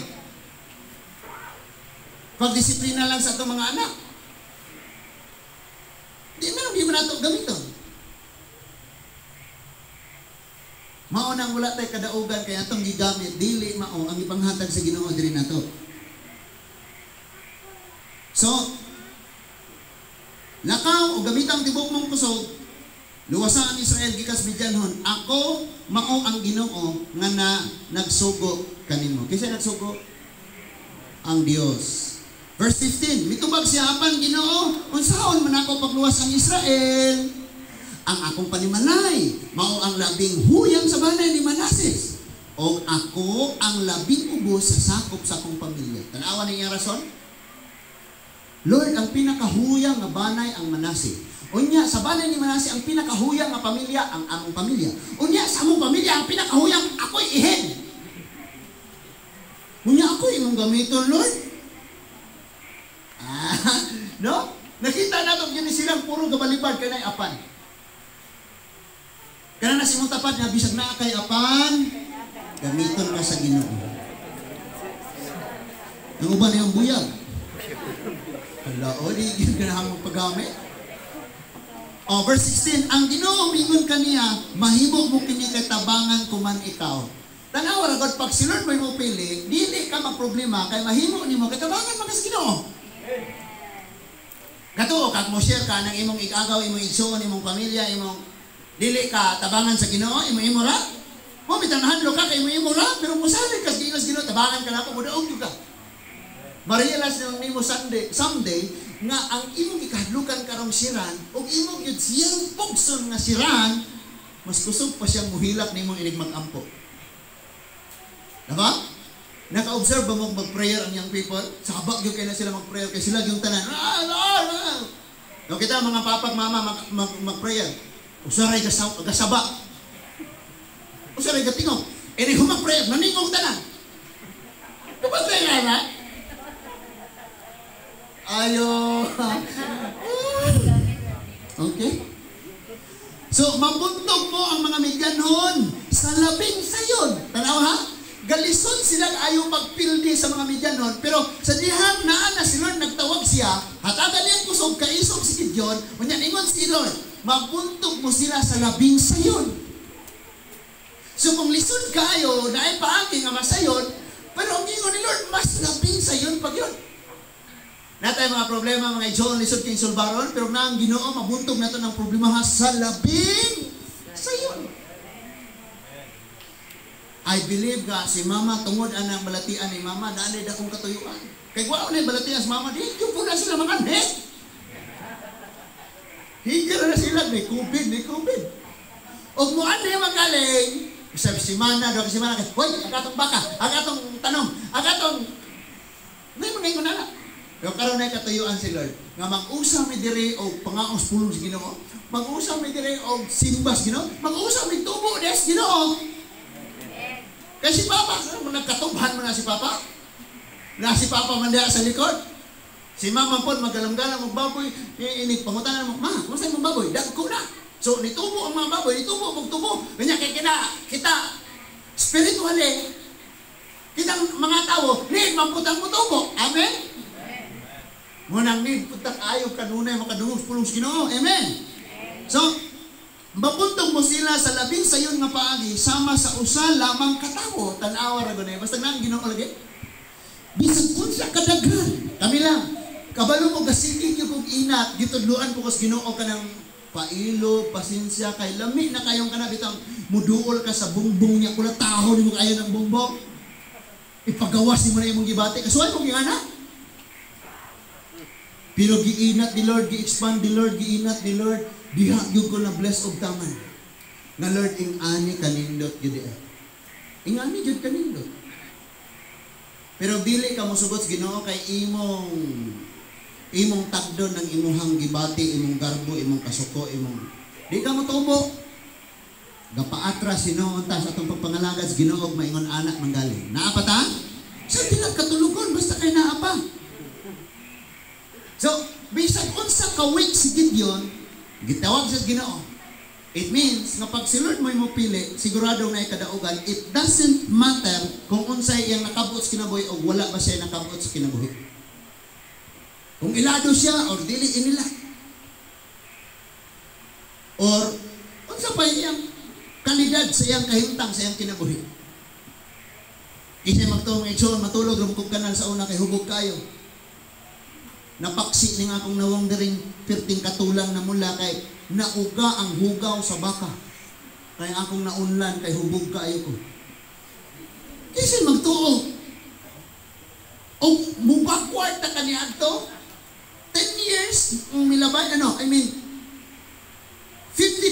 Pagdisiplina lang sa itong mga anak. Di mo na ito gamiton. Mao nang wala tay kadaugan kaya atong gigamit dili mao ang ipanghatag sa Ginoo diri nato. So lakaw o gamitang tibok mong kusog luwasa ang Israel gikas Midyanhon ako mao ang Ginoo nga nagsugo kanimo. Kinsa nagsugo? Ang Dios. Verse 15, mitubag siya apan Ginoo unsaon man ako pagluwas ang Israel? Ang akong panimalay, mao ang labing huyang sa banay ni Manases. O ako ang labing ubos sa sakop sa akong pamilya. Tanawa niya rason? Lord, ang pinakahuyang nga banay ang Manase. Unya, sa banay ni Manase, ang pinakahuyang nga pamilya, ang among pamilya. Unya, sa among pamilya, ang pinakahuyang, ako'y ihen. Unya, ako'y imong gamiton, Lord. No? Nakita natin yun silang puro gabalibad kaya na apan. Kaya na si mong tapat nga, bisag na kay apan, gamiton ka sa Ginoo. Ang uban yung buyag. Hala, di yun ka na hamang paggamit. Verse 16, ang Ginoo mingon kaniya, mahimo mo kini kay tabangan kuman ikaw. Tanawa ra God, pag si Lord mo pili, dili ka magproblema, kay mahimo nimo kay tabangan magas Ginoo. Kato, kag mo share ka ng imong igagaw, imong igsoon, imong pamilya, imong dili ka tabangan sa Ginoo, imo ra. Mo bitanahadlo ka kay imo ra, pero musalig ka sa Ginoo, tabangan ka na ako, mudaog jud ka. Marialas nang nimo someday nga ang imong ikahadlukan karong siran ug imong gyud siyang pugson nga siran, mas kusog pa siyang muhilak nimo inig mag-ampo. Diba? Naka-observe ba mo mag-prayer ang young people? Sa habag yung kaya na sila mag-prayer kaya sila yung tanan. Yung kita mga papag mama mag-prayer. Usaray gasaba. Usaray gatingog. Ini humag-pray, naningog ta na. Kapag kaya na? Ayo. Okay? So, mabuntog mo ang mga midyanhon sa labing sayon. Tanaw ha? Galison silang ayaw magpildi sa mga midyanhon, pero sa dihang naan na si Lord nagtawag siya, hatagan niyang kusog kaisog si Gideon, unyan ingon si Lord, mabuntog mo sila sa labing sayon. So kung lisod kayo, na ay paagi nga masayon, pero ang ingon ni Lord, mas labing sayon pag yun. Natay mga problema, mga John, lisod kayong sulbaron, pero na ang Ginoo, mabuntog na ito ng problema sa labing sayon. I believe nga si Mama tungod anang balatian ni Mama naanay akong katuyuan. Kay kuwaon na balatian si Mama, di po na sila mga net. Higil na sila, may COVID. O mo anay magaling, sabi si Mana, si Mana, hoy, agatong baka, agatong tanong, agatong, may mga ingon na. Pero karon na katuyuan si Lord, nga mag-usam mi diri og pangaos pulong si Ginoo, mag-usam mi diri og simbas Ginoo, mag-usam mi tubo des Ginoo. Kasi si Papa, nagkatubhan mo na si Papa. Na si Papa mandiya sa likod. Si Mama po, magalang-galang magbaboy. Inig, pangutangan mo, Ma, kung sa'yo magbaboy? Dagko na. So, nitubo ang mga baboy, nitubo, magtubo. Ganyan, kaya kita, spiritually, kitang mga tao, need, mamputang mo tubo. Amen? Munang need, putang ayaw kanunay, makadungog, pulong Ginoo. Amen? So, mapuntong mo sila sa labing sayon nga paagi sama sa usa lamang katawo tan-awa ra gunay basta nang Ginoo lagi bisag unsa kadaghan kami lang kabalo mo gasigig yung inat gitudluan ko kas Ginoo kanang pailo pasensya kay lami na kayong kana bitang muduol ka sa bungbong niya kula taho nimo kayo ng bungbong ipagawas nimo na imong gibati kasuay mo gingana pero giinat ni Lord gi-expand ni Lord giinat ni Lord diha gyud ko na bless og taman. Nga Lord ing ani kanindot gyud eh. Ing ani gyud kanindot. Pero dili ka mosugot sa Ginoo kay imong takdon ng imuhang gibati, imong garbo, imong kasuko, imong di ka motubo. Gapaatras sinuon ta sa atong pagpangalagad sa Ginoo og maingon anak manggali. Naa pa ta? Sa tilag katulugon basta kay naa pa. So, bisag unsa ka week si Gideon gitawag sa Ginoo. It means, nga pag si Lord mo pili, sigurado na ikadaugan, it doesn't matter kung unsay iyang nakabuot sa kinabuhi o wala ba siya nakabuot sa kinabuhi. Kung ilado siya or dili inila. Or, unsa pa iyang kalidad sa iyang kahimtang sa iyang kinabuhi. Isa magtuong John, matulog, rumkog kanal sa una kay hubog kayo. Napaksi ni nga akong nawang daring pirting katulang na mula kay nauga ang hugaw sa baka. Kaya akong naunlan kay hubog kaayo ko. Kasi magtuo. O mubakward na kaniya to. 10 years ang milabay, 15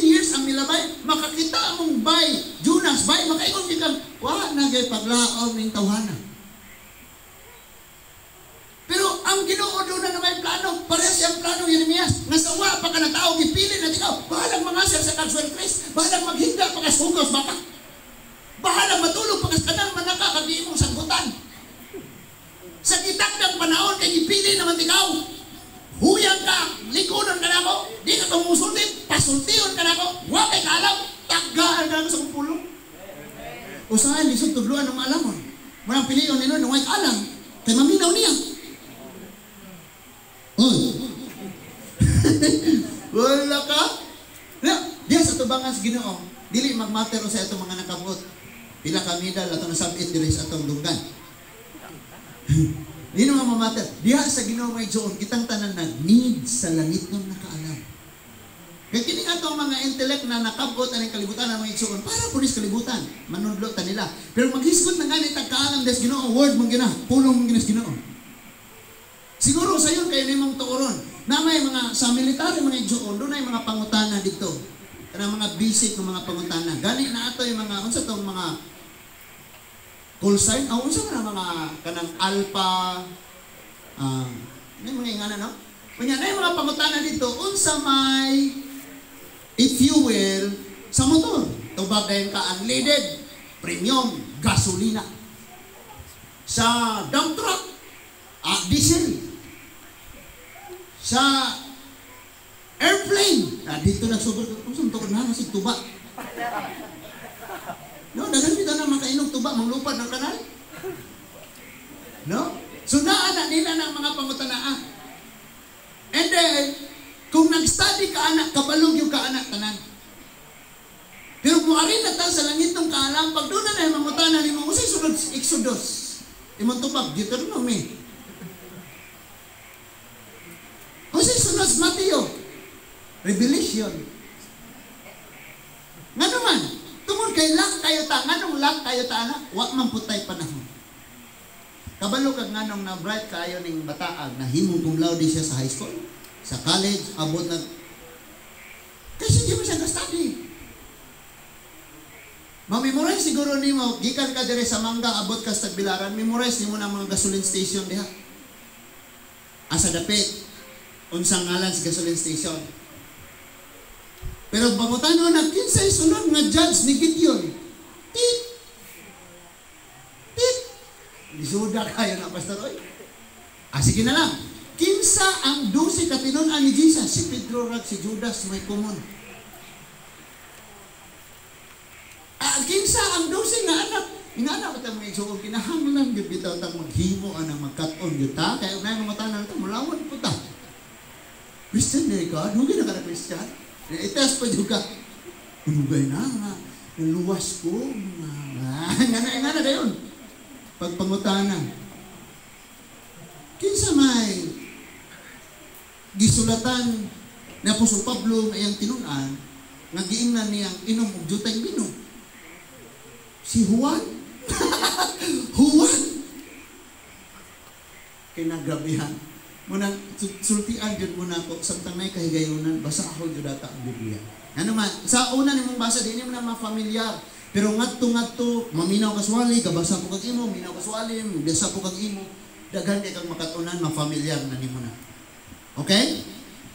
years ang milabay, makakita mong bay, Jonas, bay, makaingon kikang, wala na gay paglaom ng tawhana. Pero ang Ginoo doon na may plano, parehas siyang plano Jeremias. Nasawa pa ka na tao, gipili na ikaw. Bahalang mangasal sa Casual Christ. Bahalang maghinda pa ka sugos baka. Bahalang matulog pa ka sa kanang manaka kag imong sangkutan. Sa gitak ng panahon kay gipili naman ikaw. Huyang ka, likunon ka na ako. Di ka tumusultin, pasultion ka na ako. Huwag kay kalaw, tagaan ka na sa kumpulo. Usahan, lisod tudluan ng maalamon. Marang piliyon nila nung ay kalang. Kay maminaw niya. Wala ka? Diya sa tubangan sa Ginoo, dili magmatter sa itong mga nakabuot. Pila ka medal atong nasabit diri sa atong dunggan. Di naman mamatter. Diya sa Ginoo may Diyon, kitang tanan na need sa langit ng nakaalam. Kaya kini nga itong mga intellect na nakabot ang kalibutan ng mga Diyon, para pulis kalibutan, manunodlo ta nila. Pero maghisgot na ganit ang kaalam des Ginoo, word mong gina, pulong mong ginas Ginoo. Siguro sa yun kayo nimong tuoron na may mga sa military mga Diyon, doon ay mga pangutana dito. Kanang mga basic ng mga pangutana. Gani na ato yung mga unsa tong mga call sign, unsa na mga kanang alpha may mga ingana no? Kunya na yung mga pangutana dito, unsa may if you will sa motor. Tubag dayon ka unleaded, premium gasolina. Sa dump truck, diesel. Sa airplane, dito nagsugod, kung saan ito na, masig tuba. No, dagan dito na makainog tuba, manglupad ng kanal. No? So naana nila ng mga pangutanaan. And then, kung nag-study ka anak, kabalog yung ka anak tanan. Pero kung arin na ta sa langit ng kaalam, pag doon na yung mangutanan ni mo, kasi sunod Exodus. Imong tupag, Deuteronomy. Kasi sunod Mateo. Revelation. Nga naman, tungod kay lang kayo ta, nganong lang kayo ta anak, wak man putay panahon. Kabalo kag nganong na bright kayo ning bataag na himong cum laude siya sa high school, sa college, abot na kasi di mo siya ka-study. Ma-memorize siguro nimo, gikan ka dire sa Mangga, abot ka sa Tagbilaran, memorize nimo na mga gasoline station diha. Asa dapit, unsang ngalan sa gasoline station. Pero bangutano na kinsay sunod nga judge ni Gideon. Tit! Tit! Isuda kayo na, Pastor Roy. Sige na lang. Kinsa ang 12 katinunan ni Jesus? Si Pedro rag, si Judas, may kumon. Kinsa ang 12 nga anak? Nga anak ito mga isuong kinahanglan, bitaw tang maghimo anang magkaton yuta. Kaya na mga tanan ito, mulawan po ta. Christian na ikaw? Hugin na ka na Christian? Itas pa juga. Unugay na nga. Naluwas ko. Nga na dayon. Pagpangutanan. Kinsa may gisulatan na Apostol Pablo na iyang tinunan, nga giingnan niyang inom og jutay binom. Si Juan. Juan. Kinagabihan. Munang sultian jud mo nako samtang nay kahigayunan basa ako jud ata ang Biblia. Ano man sa una nimong basa dinhi mo na mafamilyar pero ngadto maminaw ka suwali kabasa po kag imo minaw ka suwali basa po kag imo daghan kay kag makatunan mafamilyar na nimo na. Okay?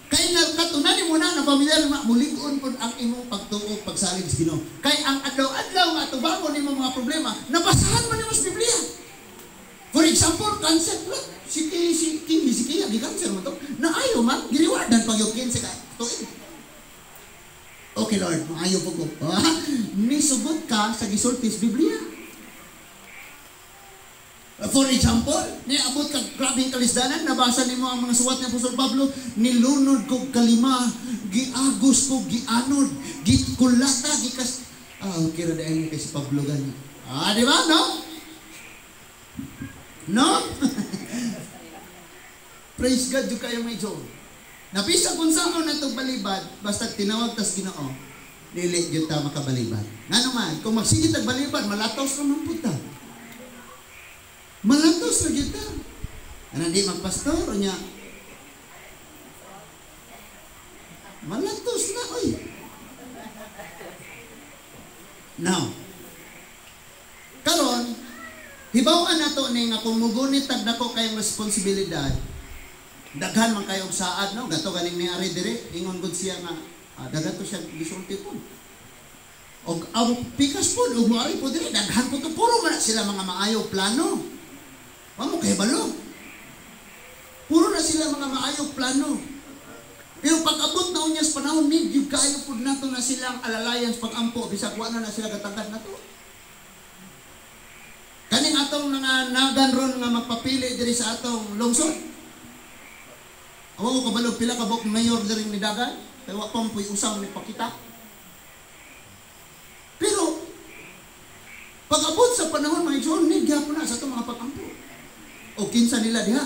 Kay nakatunan nimo na familiar na mulig-on pud ang imong pagtuo pagsalig sa Ginoo. Kay ang adlaw-adlaw nga tubangon nimo mga problema nabasahan man nimo sa Biblia. For example, cancer lang. Si Kaya, di cancer mo to. Na ayaw man, giriwardan pag yung cancer ka. Okay Lord, maayo po ko. Nisugot ka sa gisultis Biblia. For example, niabot ka grabing kalisdanan, nabasa nimo ang mga suwat ni Apostol Pablo, nilunod ko kalima, giagos ko, gianod, gikulata, gikas... okay na dahil kay si Pablo ganyan. Di ba, no? No? Praise God, yung kayo may joy. Napisa kung saan na itong balibad, basta tinawag tas Ginoo, dili yun ta makabalibad. Nga naman, kung magsigit ang balibad, malatos naman po ta. Malatos na yun ta. Ano di magpastor, o niya, malatos na, oy. Now, karon, hibawan na to ni nga kung mugunit tagdako kayong responsibilidad, daghan man kayo saad, no? Gato galing ni Ari dire, ingon gud siya nga, dagato siya gisulti po. Og ang pikas po, og Ari po dire, daghan po to, puro man sila mga maayo plano. Mamo kay balo. Puro na sila mga maayo plano. Pero pag abot na unya sa panahon ni, yung kayo po nato na silang alalayan sa pag-ampo, bisag wa na sila katangkad na to. Kaning atong nga nagan ron nga magpapili diri sa atong lungsod. Awa ko kabalo pila ka bok mayor diri ni dagan, kay wa pa puy usam ni pakita. Pero pag abot sa panahon mga igsoon, ni gyapon na sa atong mga pag-ampo. O kinsa nila diha?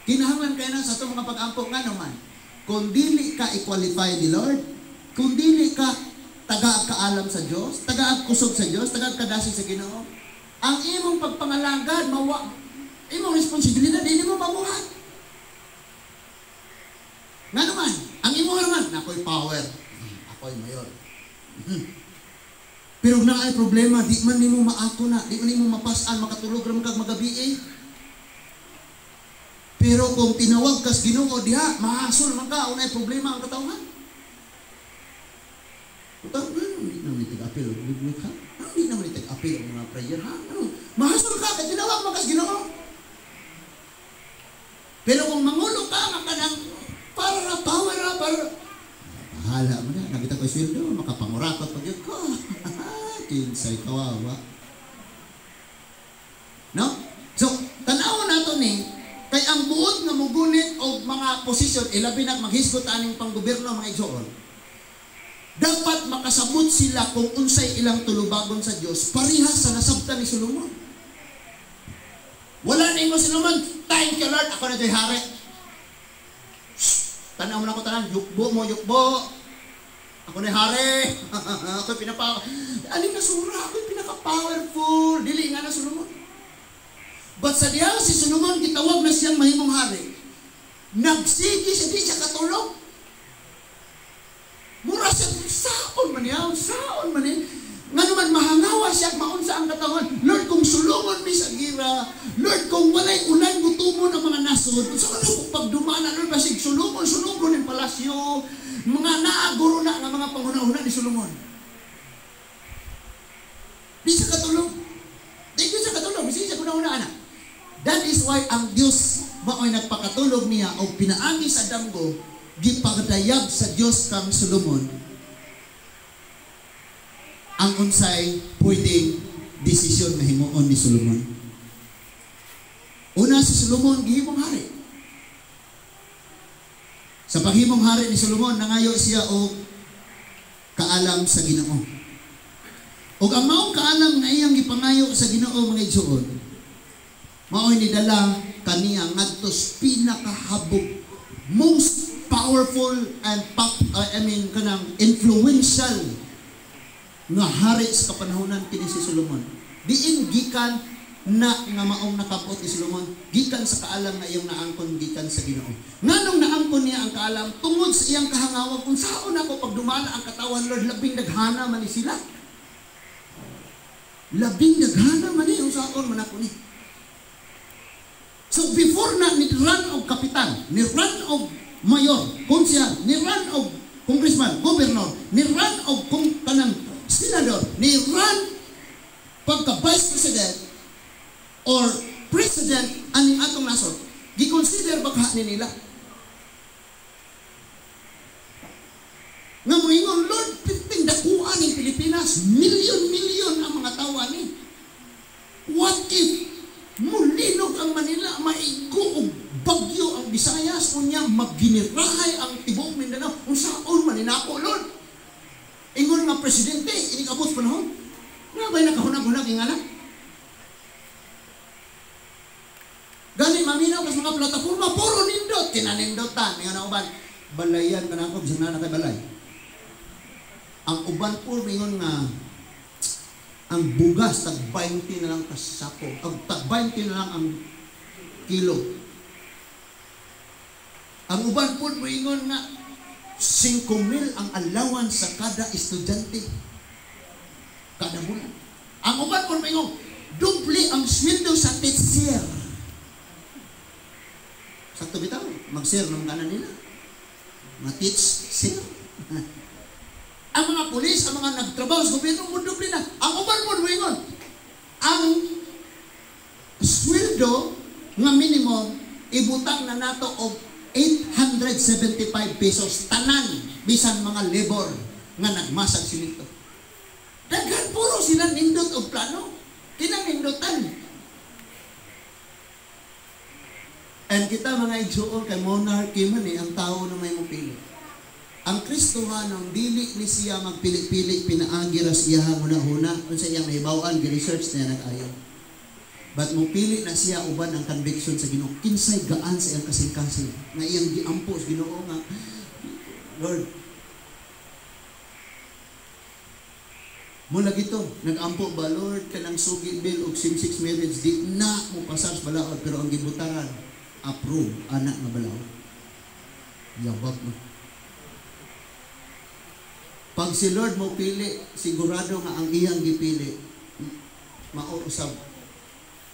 Kinahanglan kay na sa atong mga pag-ampo nga naman. Kung dili ka i-qualify ni Lord, kung dili ka taga-kaalam sa Dios, taga-kusog sa Dios, taga-kadasig sa Ginoo, ang imong pagpangalagad, imong responsibilidad, hindi mo mabuhat. Nga naman, ang imo naman, ako'y power, ako'y mayor. Pero na ay problema, di man nimo maato na, di man nimo mapasan, makatulog ram kag magabi. Pero kung tinawag kas Ginoo diha, mahasol man ka, unay problema ang katawhan. Utang na, hindi na may tig-apil, ha? apil ang mga prayer, ha? Ano? Mahasol ka, kaya tinawag mo kas Ginoo. Pero kung mangulo ka, kanang para bahala mo na, nabita ko sweldo, makapangurakot pag yun ko. Kinsay kawawa. No? So, tanaw nato ni, kay ang buot nga mugunit o mga posisyon, ilabi na maghisgot aning panggobyerno mga igsoon, dapat makasabot sila kung unsay ilang tulubagon sa Dios parihas sa nasabtan ni Solomon. Wala na mo Solomon, thank you Lord, ako na joy hari. Tanaw mo na ko tanan, yukbo mo, yukbo. Ako na hari. Ako aling nasura, ako pinaka-powerful. Dili nga na Solomon. But sa diya si Solomon, gitawag na siyang mahimong hari. Nagsigi siya, di siya katulog. Mura siya, saon man niya, saon man niya. Nga naman mahangawa siya, maunsa ang katawan. Lord, kung sulungon mi sa gira, Lord, kung walay ulan gutumon ang mga nasod, so ano kung pagdumana, Lord, basig sulungon ng palasyo, mga naaguro na nga mga panghuna-huna ni Solomon. Di siya katulog. Di siya katulog, di siya kunahuna anak. That is why ang Diyos mao'y nagpakatulog niya o pinaagi sa damgo, gipagdayag sa Diyos kang Solomon ang unsay pwedeng desisyon na himuon ni Solomon. Una, si Solomon gihimong hari. Sa paghimong hari ni Solomon, nangayo siya o kaalam sa Ginoo. O ang maong kaalam na iyang gipangayo sa Ginoo mga igsoon, mao'y nidala kaniya ngadtos pinakahabog, most powerful and kanang influential nga hari sa kapanahonan kini si Solomon. Diin gikan na nga maong nakabot ni Solomon, gikan sa kaalam na iyang naangkon gikan sa Ginoo. Nganong naangkon niya ang kaalam tungod sa iyang kahangawag kung saon ako pag dumala ang katawan, Lord, labing naghana man ni sila. Labing naghana man ni saon man ako ni. So before na ni run og kapitan, ni run og mayor, konsyal, ni run og congressman, governor, ni run og kanang senador, ni run pagka vice president or president aning atong nasod, gi-consider baka ni nila nga moingon, Lord, piting dakuan ng Pilipinas, milyon ang mga tao ani. What if mulinog ang Manila, maigo og bagyo ang Visayas, unya magginirahay ang tibuok Mindanao, kung saan man inako, Lord? Ingon nga presidente, inikabot panahon. Nga ba'y nakahunag-hunag ingala? Gani maminaw kas mga plataforma, puro nindot, kinanindotan. Nga na uban, balayan ka na ako, bisag na kay balay. Ang uban po, mingon nga, ang bugas, tag 20 na lang kasako. Tag 20 na lang ang kilo. Ang uban po, mingon nga, 5,000 ang allowance sa kada estudyante kada bulan. Ang uban po mayong doble ang sweldo sa teacher. Sakto bitaw, mag-share ng kanan nila. Share. Ang mga pulis, ang mga nagtrabaho sa gobyerno, doble na. Ang uban po mayong ang sweldo nga minimum ibutang na nato og 875 pesos tanan bisan mga labor nga nagmasag simento. Daghan puro sila nindot og plano. Kinang nindotan. And kita mga igsuon kay monarchy man ang tao na may mupili. Ang Kristohanong dili ni siya magpili-pili, pinaagi ra siya huna-huna unsa iyang nahibaw-an, gi-research na nag-ayo. But mupili na siya uban ang conviction sa Ginoo. Kinsay gaan sa iyang kasing-kasing nga iyang giampo sa Ginoo nga, Lord, mula gito, nag-ampo ba, Lord, kanang sugi bill og same-sex marriage, di na mo pasar sa balaod, pero ang gibutaran, approve, anak nga balaod. Yabak mo. Pag si Lord mo pili, sigurado nga ang iyang gipili, mausap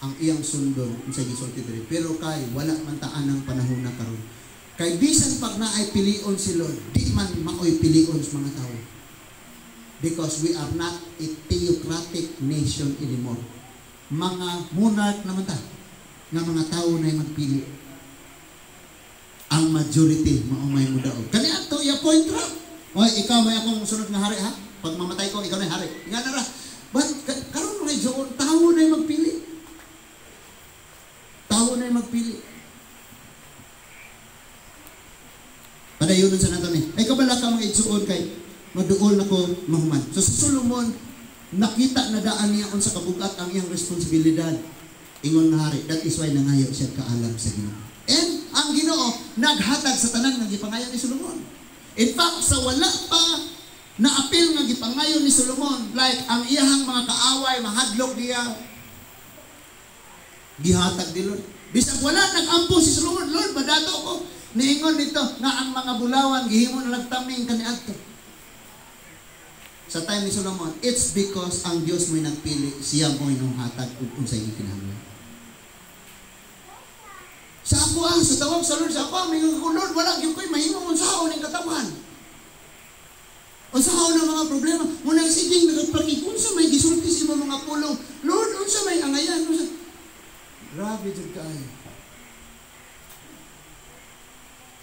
ang iyang sundon sa gisulti diri. Pero kay wala man taan ang panahon na karon. Kay bisan pag naay pilion si Lord, di man maoy pilion sa mga tao. Because we are not a theocratic nation anymore. Mga monarch naman ta, nga mga tao na magpili. Ang majority, maumay mo daw. Kani ato, i-appoint ra. Oy, ikaw may akong sunod nga hari, ha? Pag mamatay ko, ikaw na hari. Nga na ra. But, karon mo na tao na magpili. Tao na magpili. Padayonon sa nato ni. Ay, kabala ka mga igsuon kay maduol na ko mahuman. So, sa Solomon, nakita na daan niya kung sa kabugat ang iyang responsibilidad. Ingon nga hari. That is why nangayo siya kaalam sa Ginoo. And, ang Ginoo, naghatag sa tanan nga gipangayo ni Solomon. In fact, sa wala pa na apil nga gipangayo ni Solomon, like ang iyahang mga kaaway, mahadlok niya, gihatag di Lord. Bisag wala nag-ampo si Solomon, Lord, badato ko. Niingon nito nga ang mga bulawan gihimo na nagtaming kaniadto. Sa time ni Solomon, it's because ang Dios mo'y nagpili, siya mo'y nanghatag ug unsay gikinahanglan. Sa ako sa tawag sa Lord, sa ako, may Lord, wala gyud ko'y mahimo unsaon ning katawan. Unsaon ang mga problema? Muna sige nagpakig unsa may gisulti sa imong mga pulong. Lord, unsa may angayan? Unsa? Grabe jud kaayo.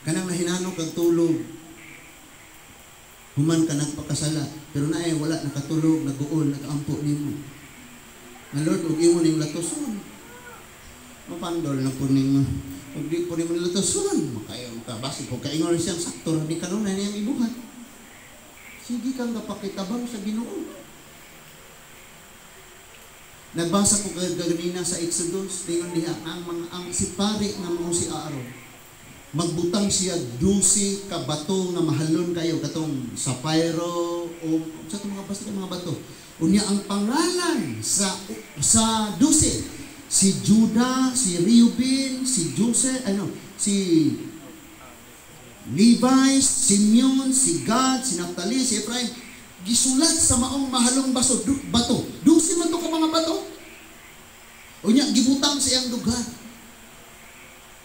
Kanang nahinano kag tulog. Human ka nagpakasala, pero naay wala nakatulog, naguol, nag-ampo nimo. Na Lord, ug imo ning latoson. Mapandol na po ning ug di po nimo latoson, makayo makabasi ko kaingon siyang sakto ra di kanunay niyang ibuhat. Sige kang kapakitabang sa Ginoo. Nagbasa ko kanina sa Exodus, tingnan diha ang si pare nga mao si Aaron. Magbutang siya 12 ka bato nga mahalon kayo katong sapphire o sa mga basta mga bato. Unya ang pangalan sa 12 si Judah, si Reuben, si Joseph, si Levi, Simeon, si Gad, si Naphtali, si Ephraim, gisulat sa maong mahalong bato. 12 man to ka mga bato. Unya gibutang sa iyang dugan.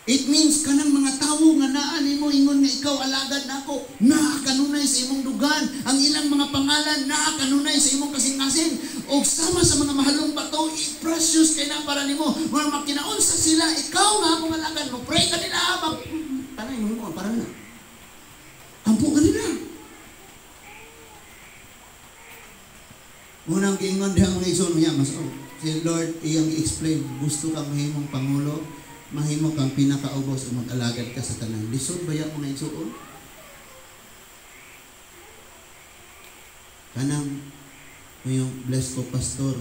It means kanang mga tawo nga naa nimo ingon nga ikaw alagad nako, naa kanunay sa imong dugan, ang ilang mga pangalan naa kanunay sa imong kasing-kasing, o sama sa mga mahalong bato, precious kay na para nimo. Mga makinaunsa sila, ikaw nga akong alagad mo, pray ka nila, tanay mo para na. Ampo ka nila. Unang giingon diha mga igsoon niya, mas si Lord iyang i-explain, gusto kang mahimong pangulo, mahimo kang pinakaubos o mag-alagad ka sa tanan. Lisod ba yan mga igsoon? Kanang yung bless ko pastor,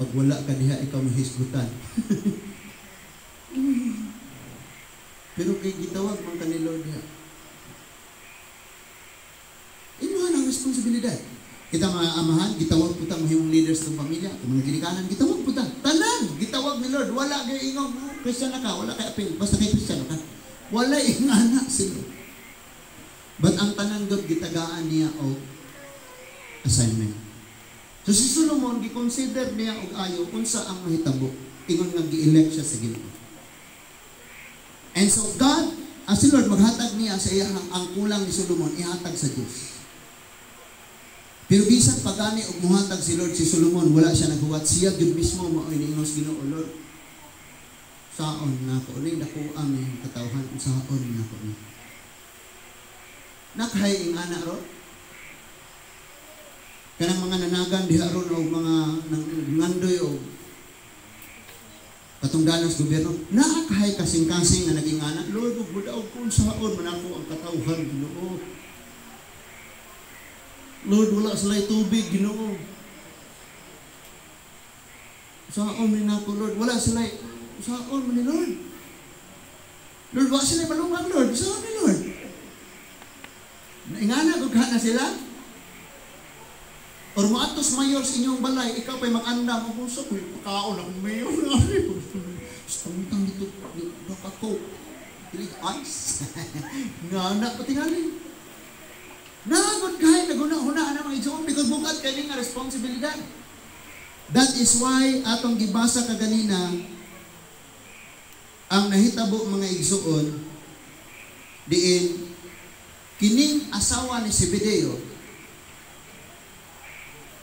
pag wala ka diha ikaw mahisgutan. Pero kay gitawag man ka ni Lord diha. Inuhan ang responsibilidad. Kita mga amahan, gitawag po ta mahimong leaders ng pamilya, mga ginikanan, gitawag po ta. Tanan, gitawag ni Lord. Wala kay ingong, Christian na ka, wala kay apil, basta kay Christian ka. Wala ingana sila. But ang tanan God, gitagaan niya o assignment. So si Solomon, giconsider niya og ayo unsa ang mahitabo. Ingon nga gi-elect siya sa Ginoo. And so God, as si Lord, maghatag niya sa iya ang kulang ni Solomon, ihatag sa Diyos. Pero bisan pagani og muhatag si Lord si Solomon, wala siya naghuwat. Siya gyud mismo mao iniingos Ginoo, Lord. Saon na ko ni dako ang katawhan saon na ko ni. Nakhay ing ana ro. Kanang mga nanagan diha ron og mga nangandoy og katungdanan sa gobyerno, nakakahay kasing-kasing nga naging ana, Lord, ug budaog kun saon man ako ang katawhan Ginoo. Lord, wala sila'y tubig, Ginoo. Saon man ako, Lord, wala sila'y, saon man ni Lord. Lord, wala sila'y malungang, Lord, saon ni Lord. Ingana, kung na sila, or maatos mayor sa inyong balay, ikaw pa'y mag-anda, mag-usap, pagkaon akong mayor, stangtang dito, ako, pilig ice, nga anak, pati nga rin. Nagod kahit naguna-hunaan ang mga igsoon because bukat kayo nga responsibilidad. That is why atong gibasa kaganina ang nahitabo mga igsoon diin kining asawa ni Zebedeo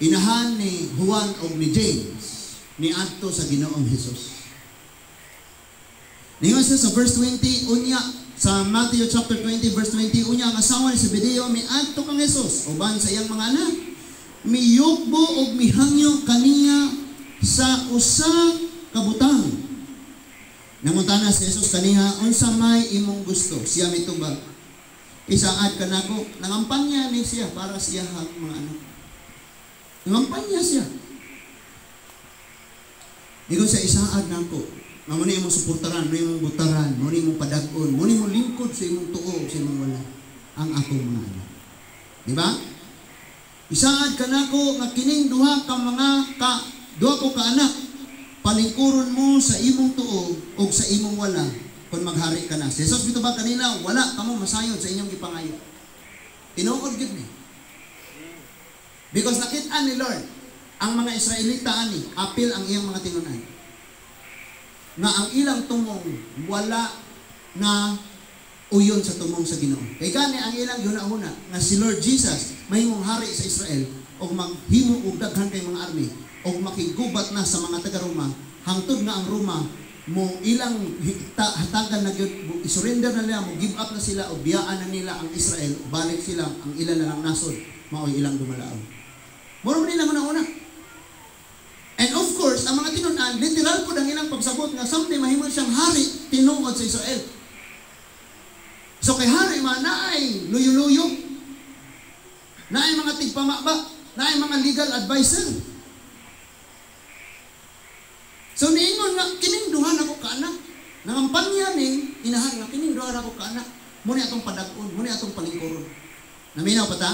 inahan ni Juan o ni James ni adto sa Ginoong Hesus. Ningon siya sa verse 20 unya sa Matthew chapter 20 verse 20 unya ang asawa ni Zebedeo mi adto kang Hesus uban sa iyang mga anak miyukbo og mihangyo kaniya sa usa ka butang. Nangutana si Jesus kaniha unsa may imong gusto? Siya mitubag, isaad kanako. Nangampanya ni siya para siya mga anak. Nangampanya siya. Igo sa isaad nako. Mao ni imong suportaran, mo imong butaran, mo ni imong padag-on, mo ni imong lingkod sa imong tuo, sa imong wala ang akong mga anak. Di ba? Isaad kanako nga kining duha ka anak palingkuron mo sa imong tuo o sa imong wala kung maghari ka na. Si Jesus mitubag kanila, wala kamo masayod sa inyong gipangayo. Tinuod gid ni. Because nakita ni Lord ang mga Israelita ani, apil ang iyang mga tinunan. Nga ang ilang tumong wala na uyon sa tumong sa Ginoo. Kay gani ang ilang yuna-una nga si Lord Jesus mahimong hari sa Israel o maghimo og daghan kay mga army o makigubat na sa mga taga-Roma hangtod nga ang Roma mo ilang hatagan na gyud isurrender na nila, mo give up na sila o biyaan na nila ang Israel, balik sila ang ilan na lang nasod mao ilang dumalao. Moro nila una-una. And of course, ang mga tinunan, literal po ang ilang pagsabot nga someday mahimo siyang hari tinuod sa Israel. So kay hari man naay luyo-luyo, naay mga tigpamaba, naay mga legal advisor. So niingon nga kining duha na ko kaanak, nangampanya ning inahan nga kining duha na ko kaanak, muni atong padag-on, muni atong palingkuron. Naminaw pa ta?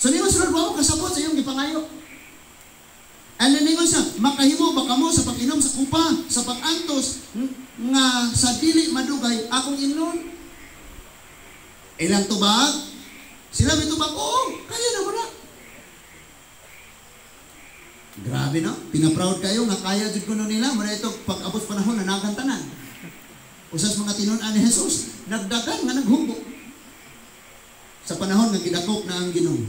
So niingon sa Lord, kasabot sa iyong gipangayo. And then ningon siya, makahimo ba kamo sa pag-inom sa kupa, sa pag-antos, nga sa dili madugay, akong inon? Ilang tubag? Sila may tubag, oo, kaya na mo na. Grabe no? Pinaproud kayo nga kaya jud kuno nila, muna ito pag-abot panahon na nagantanan. Usas mga tinunan ni Jesus, nagdagan nga naghubo. Sa panahon nga gidakop na ang Ginoo.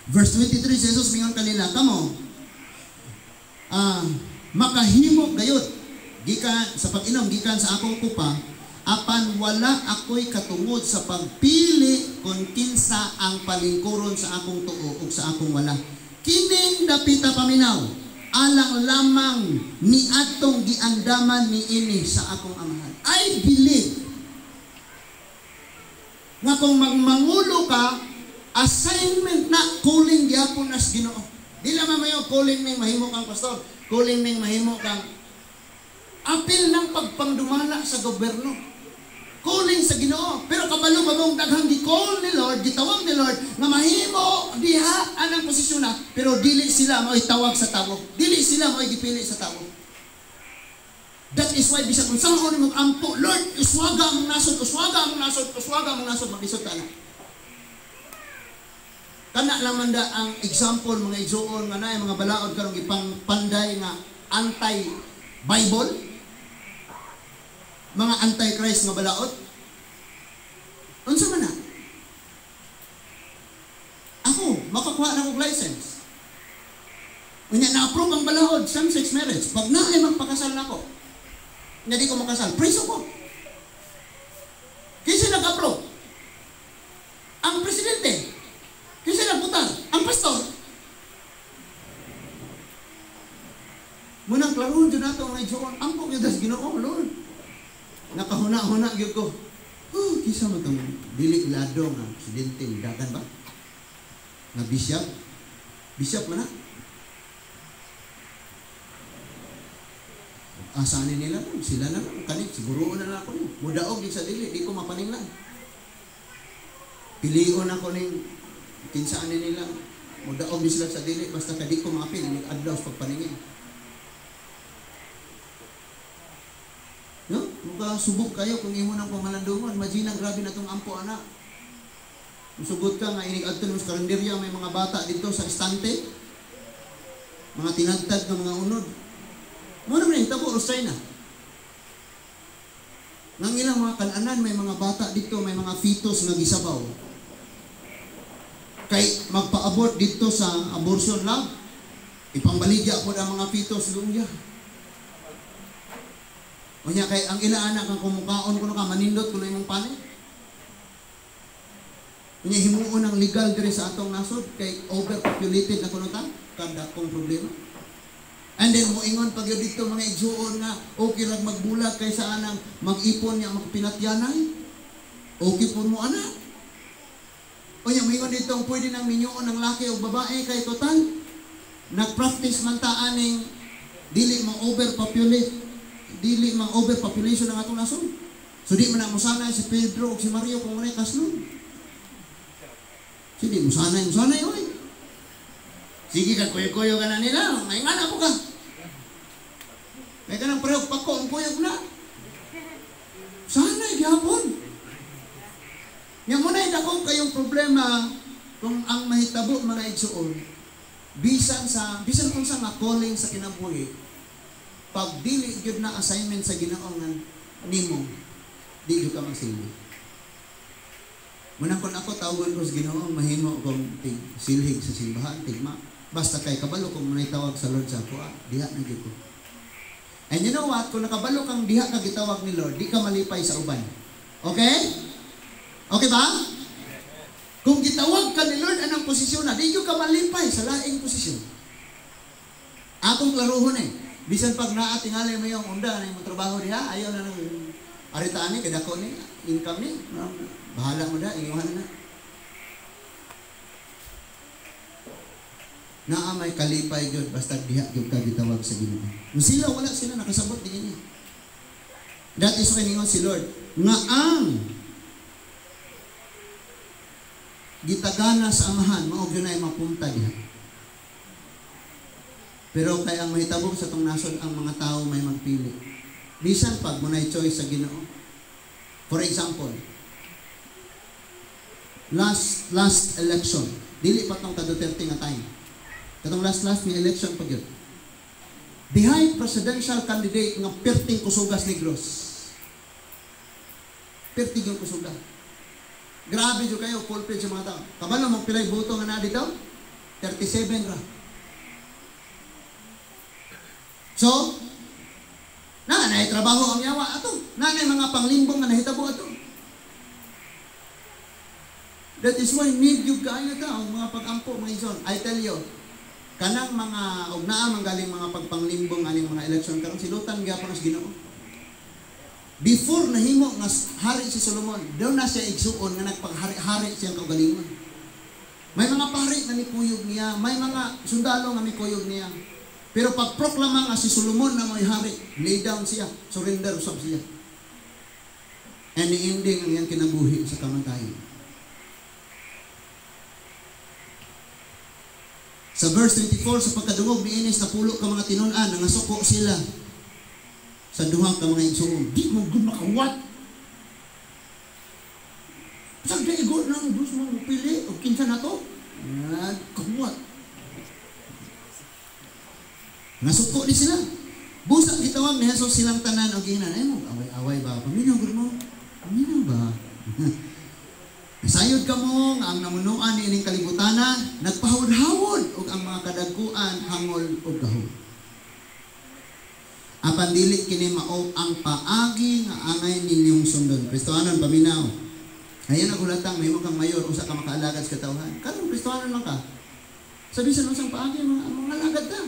Verse 23, Jesus mingon kanila, kamo, makahimo gayud gikan sa pag-inom gikan sa akong kupa apan wala ako'y katungod sa pagpili kung kinsa ang palingkuron sa akong tuo ug sa akong wala. Kining dapita paminaw alang lamang ni atong giandaman niini sa akong amahan. I believe nga kung magmangulo ka, assignment na calling gyapon as Ginoo. Di lamang mayo calling ning mahimo kang pastor, calling ning mahimo kang apil ng pagpangdumala sa gobyerno. Calling sa Ginoo. Pero kabalo ba mong daghang gi-call ni Lord, gitawag ni Lord nga mahimo diha anang posisyon na, pero dili sila mao itawag sa tawo. Dili sila mao gipili sa tawo. That is why bisag unsa man mo ampo, Lord, uswaga ang nasod, uswaga ang nasod, uswaga ang nasod, makisot ta na. Kana naman da ang example mga igsoon nga naay mga balaod karong ipang panday nga anti-Bible, mga anti-Christ nga balaod. Unsa man na? Ako, makakuha na kong license. Unya na-approve ang balaod, same-sex marriage. Pag naay magpakasal na ako, nga di ko makasal, preso ko. Kinsa nag-approve? Ang presidente. Kinsa nagbutan? Ang pastor. Munang klaron dyan nato ang igsoon. Ampok yun das Ginoo, Lord. Nakahuna-huna yun ko. Kisa mo itong dili lado nga presidente, dagan ba? Nga bishop? Bishop man na? Asanin nila lang, sila na lang, kanit, siguro na lang ako niyo. Mudaog di sa dili, di ko mapaninglan. Pilion ako ning kinsaan nila, mudaog di sila sa dili, basta kadi ko maapil, adlaw sa pagpaningin. No? Muka subok kayo kung imo nang pamalandungan, imagine grabe na itong ampo anak. Musugot ka nga, inig adto sa karinderya, may mga bata dito sa estante, mga tinagtad ng mga unod. Muna mo rin, tabo, Rosay na. Nang ilang mga kananan, may mga bata dito, may mga fetus na gisabaw. Kay magpa-abort dito sa abortion lab, ipangbaligya po ang mga fetus, luya. O niya, kay ang ila anak ang kumukaon ko ka, manindot ko na yung panin. O niya, himuon ang legal dire sa atong nasod, kay overpopulated na kuno ta, kada kong problema. And then, moingon pag yun dito mga igsuon nga, okay lang magbulag kay saan ang mag-ipon niya, magpinatyanay. Okay po mo anak. O niya, moingon dito, pwede nang minyoon ng laki o babae kay total. Nag-practice man taaning dili mang overpopulation ng atong nasod. So di man na musanay si Pedro o si Mario kung manay kaslon. So di musanay oy. Sige ka kuyo-kuyo ka na nila, may nga na po ka. May ka nang parehog pa ko, ang kuyog na. Sanay gihapon. Nga muna ako kayong problema kung ang mahitabo mga igsuon, bisan kung sa nga calling sa kinabuhi, pag dili gyud na assignment sa Ginoo nga nimo, di gyud ka magsilbi. Muna kon ako tawagon ko sa Ginoo, mahimo kong silhig sa simbahan, tigma. Basta kay kabalo kung munay tawag sa Lord sa ako, diha na gyud ko. And you know what? Kung nakabalo kang diha ka gitawag ni Lord, di ka malipay sa uban. Okay? Okay ba? Kung gitawag ka ni Lord, anong posisyon na? Di ka malipay sa laing posisyon. Akong klaruhon bisan pag naatingalay mo yung unda na yung trabaho niya, ayaw na nang aritaan ni, kadako ni, income ni, bahala mo da, inyuhan na. Naamay kalipay yun, basta diha yung kagitawag sa Ginoo. Sila, wala sila, nakasabot din niya. That is why ningon si Lord, nga ang gitagana sa amahan, maog yun ay mapunta diha. Pero kay ang mahitabog sa tong nasod, ang mga tao may magpili. Bisan pag munay choice sa Ginoo. For example, last election, dili pa tong ka-Duterte nga time. Katong last may election pag yun. Dihay presidential candidate nga perting kusugas Negros. Perting yung kusugas. Grabe jo kayo, full page yung mga tao. Kabalo mong pilay boto nga na dito? 37 ra. So, nanay trabaho ang yawa ato. Nanay mga panglimbong nga nahitabo ato. That is why need you kaya ta ang mga pag-ampo mga ison. I tell you, kanang mga ugnaa manggaling mga pagpanglimbong aning mga election karon silutan gyapon sa Ginoo. Before nahimo nga hari si Solomon, daw na siya igsuon nga nagpaghari-hari siyang kaugalingon. May mga pari nga nikuyog niya, may mga sundalo nga nikuyog niya. Pero pag proklama nga si Solomon na mo'y hari, lay down siya, surrender usab siya. And ending ang iyang kinabuhi sa kamatayon. Sa verse 24, sa pagkadungog ni Ines, napulo ka mga tinunan, nangasuko sila sa duhang ka mga igsuon. Di mo gud makawat. Saan ka igod ng Diyos mo pili? O kinsa na to? Kawat. Nasuko di sila. Busak gitawag ni Jesus silang tanan o ginan. Ay mo, away-away ba? Paminaw gud mo? Paminaw ba? Sayod ka mo nga ang namunuan ni ining kalibutana, nagpahud-hawod og ang mga kadagkuan hangol og gahom. Apan dili kini mao ang paagi nga angay ninyong sundon. Kristohanon paminaw. Ayan ang gulatang may kang mayor usa ka makaalagad sa katawhan. Karon Kristohanon man ka. Sabi sa usang paagi mga alagad ka.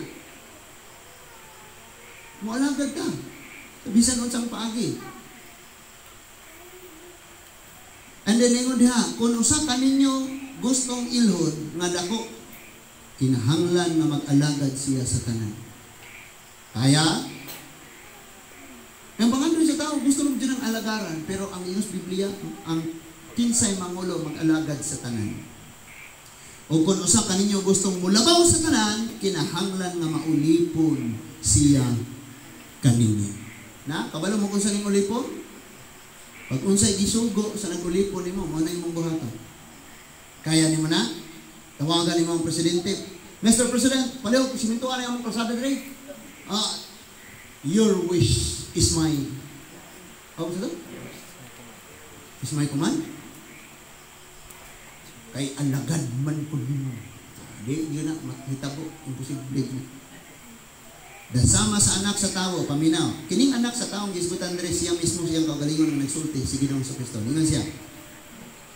Mo alagad ka. Sabi sa usang paagi. And then ingon diha, kung usa ka ninyo gustong ilhon nga dako, kinahanglan nga mag-alagad siya sa tanan. Kaya, ang bangando sa tao gusto mo din ng alagaran, pero ang iyos Biblia, ang kinsay mangulo mag-alagad sa tanan. O kung usa ka ninyo gustong mulabaw sa tanan, kinahanglan nga maulipon siya kaninyo. Na, kabalo mo kung saan yung ulipon? Pag unsay gisugo sa nagulipon nimo, mo na imong buhaton. Kaya nimo na? Tawagan nimo ang presidente. Mr. President, palihog simintuan ang among kalsada diri. Your wish is my Is my command? kay alagad man ko nimo. Di yun na mahitabo, imposible na. Dasama sa anak sa tao, paminaw. Kining anak sa taong gisgutan diri siya mismo siyang kaugalingon nga nagsulti si Ginoong Kristo. Ningon siya.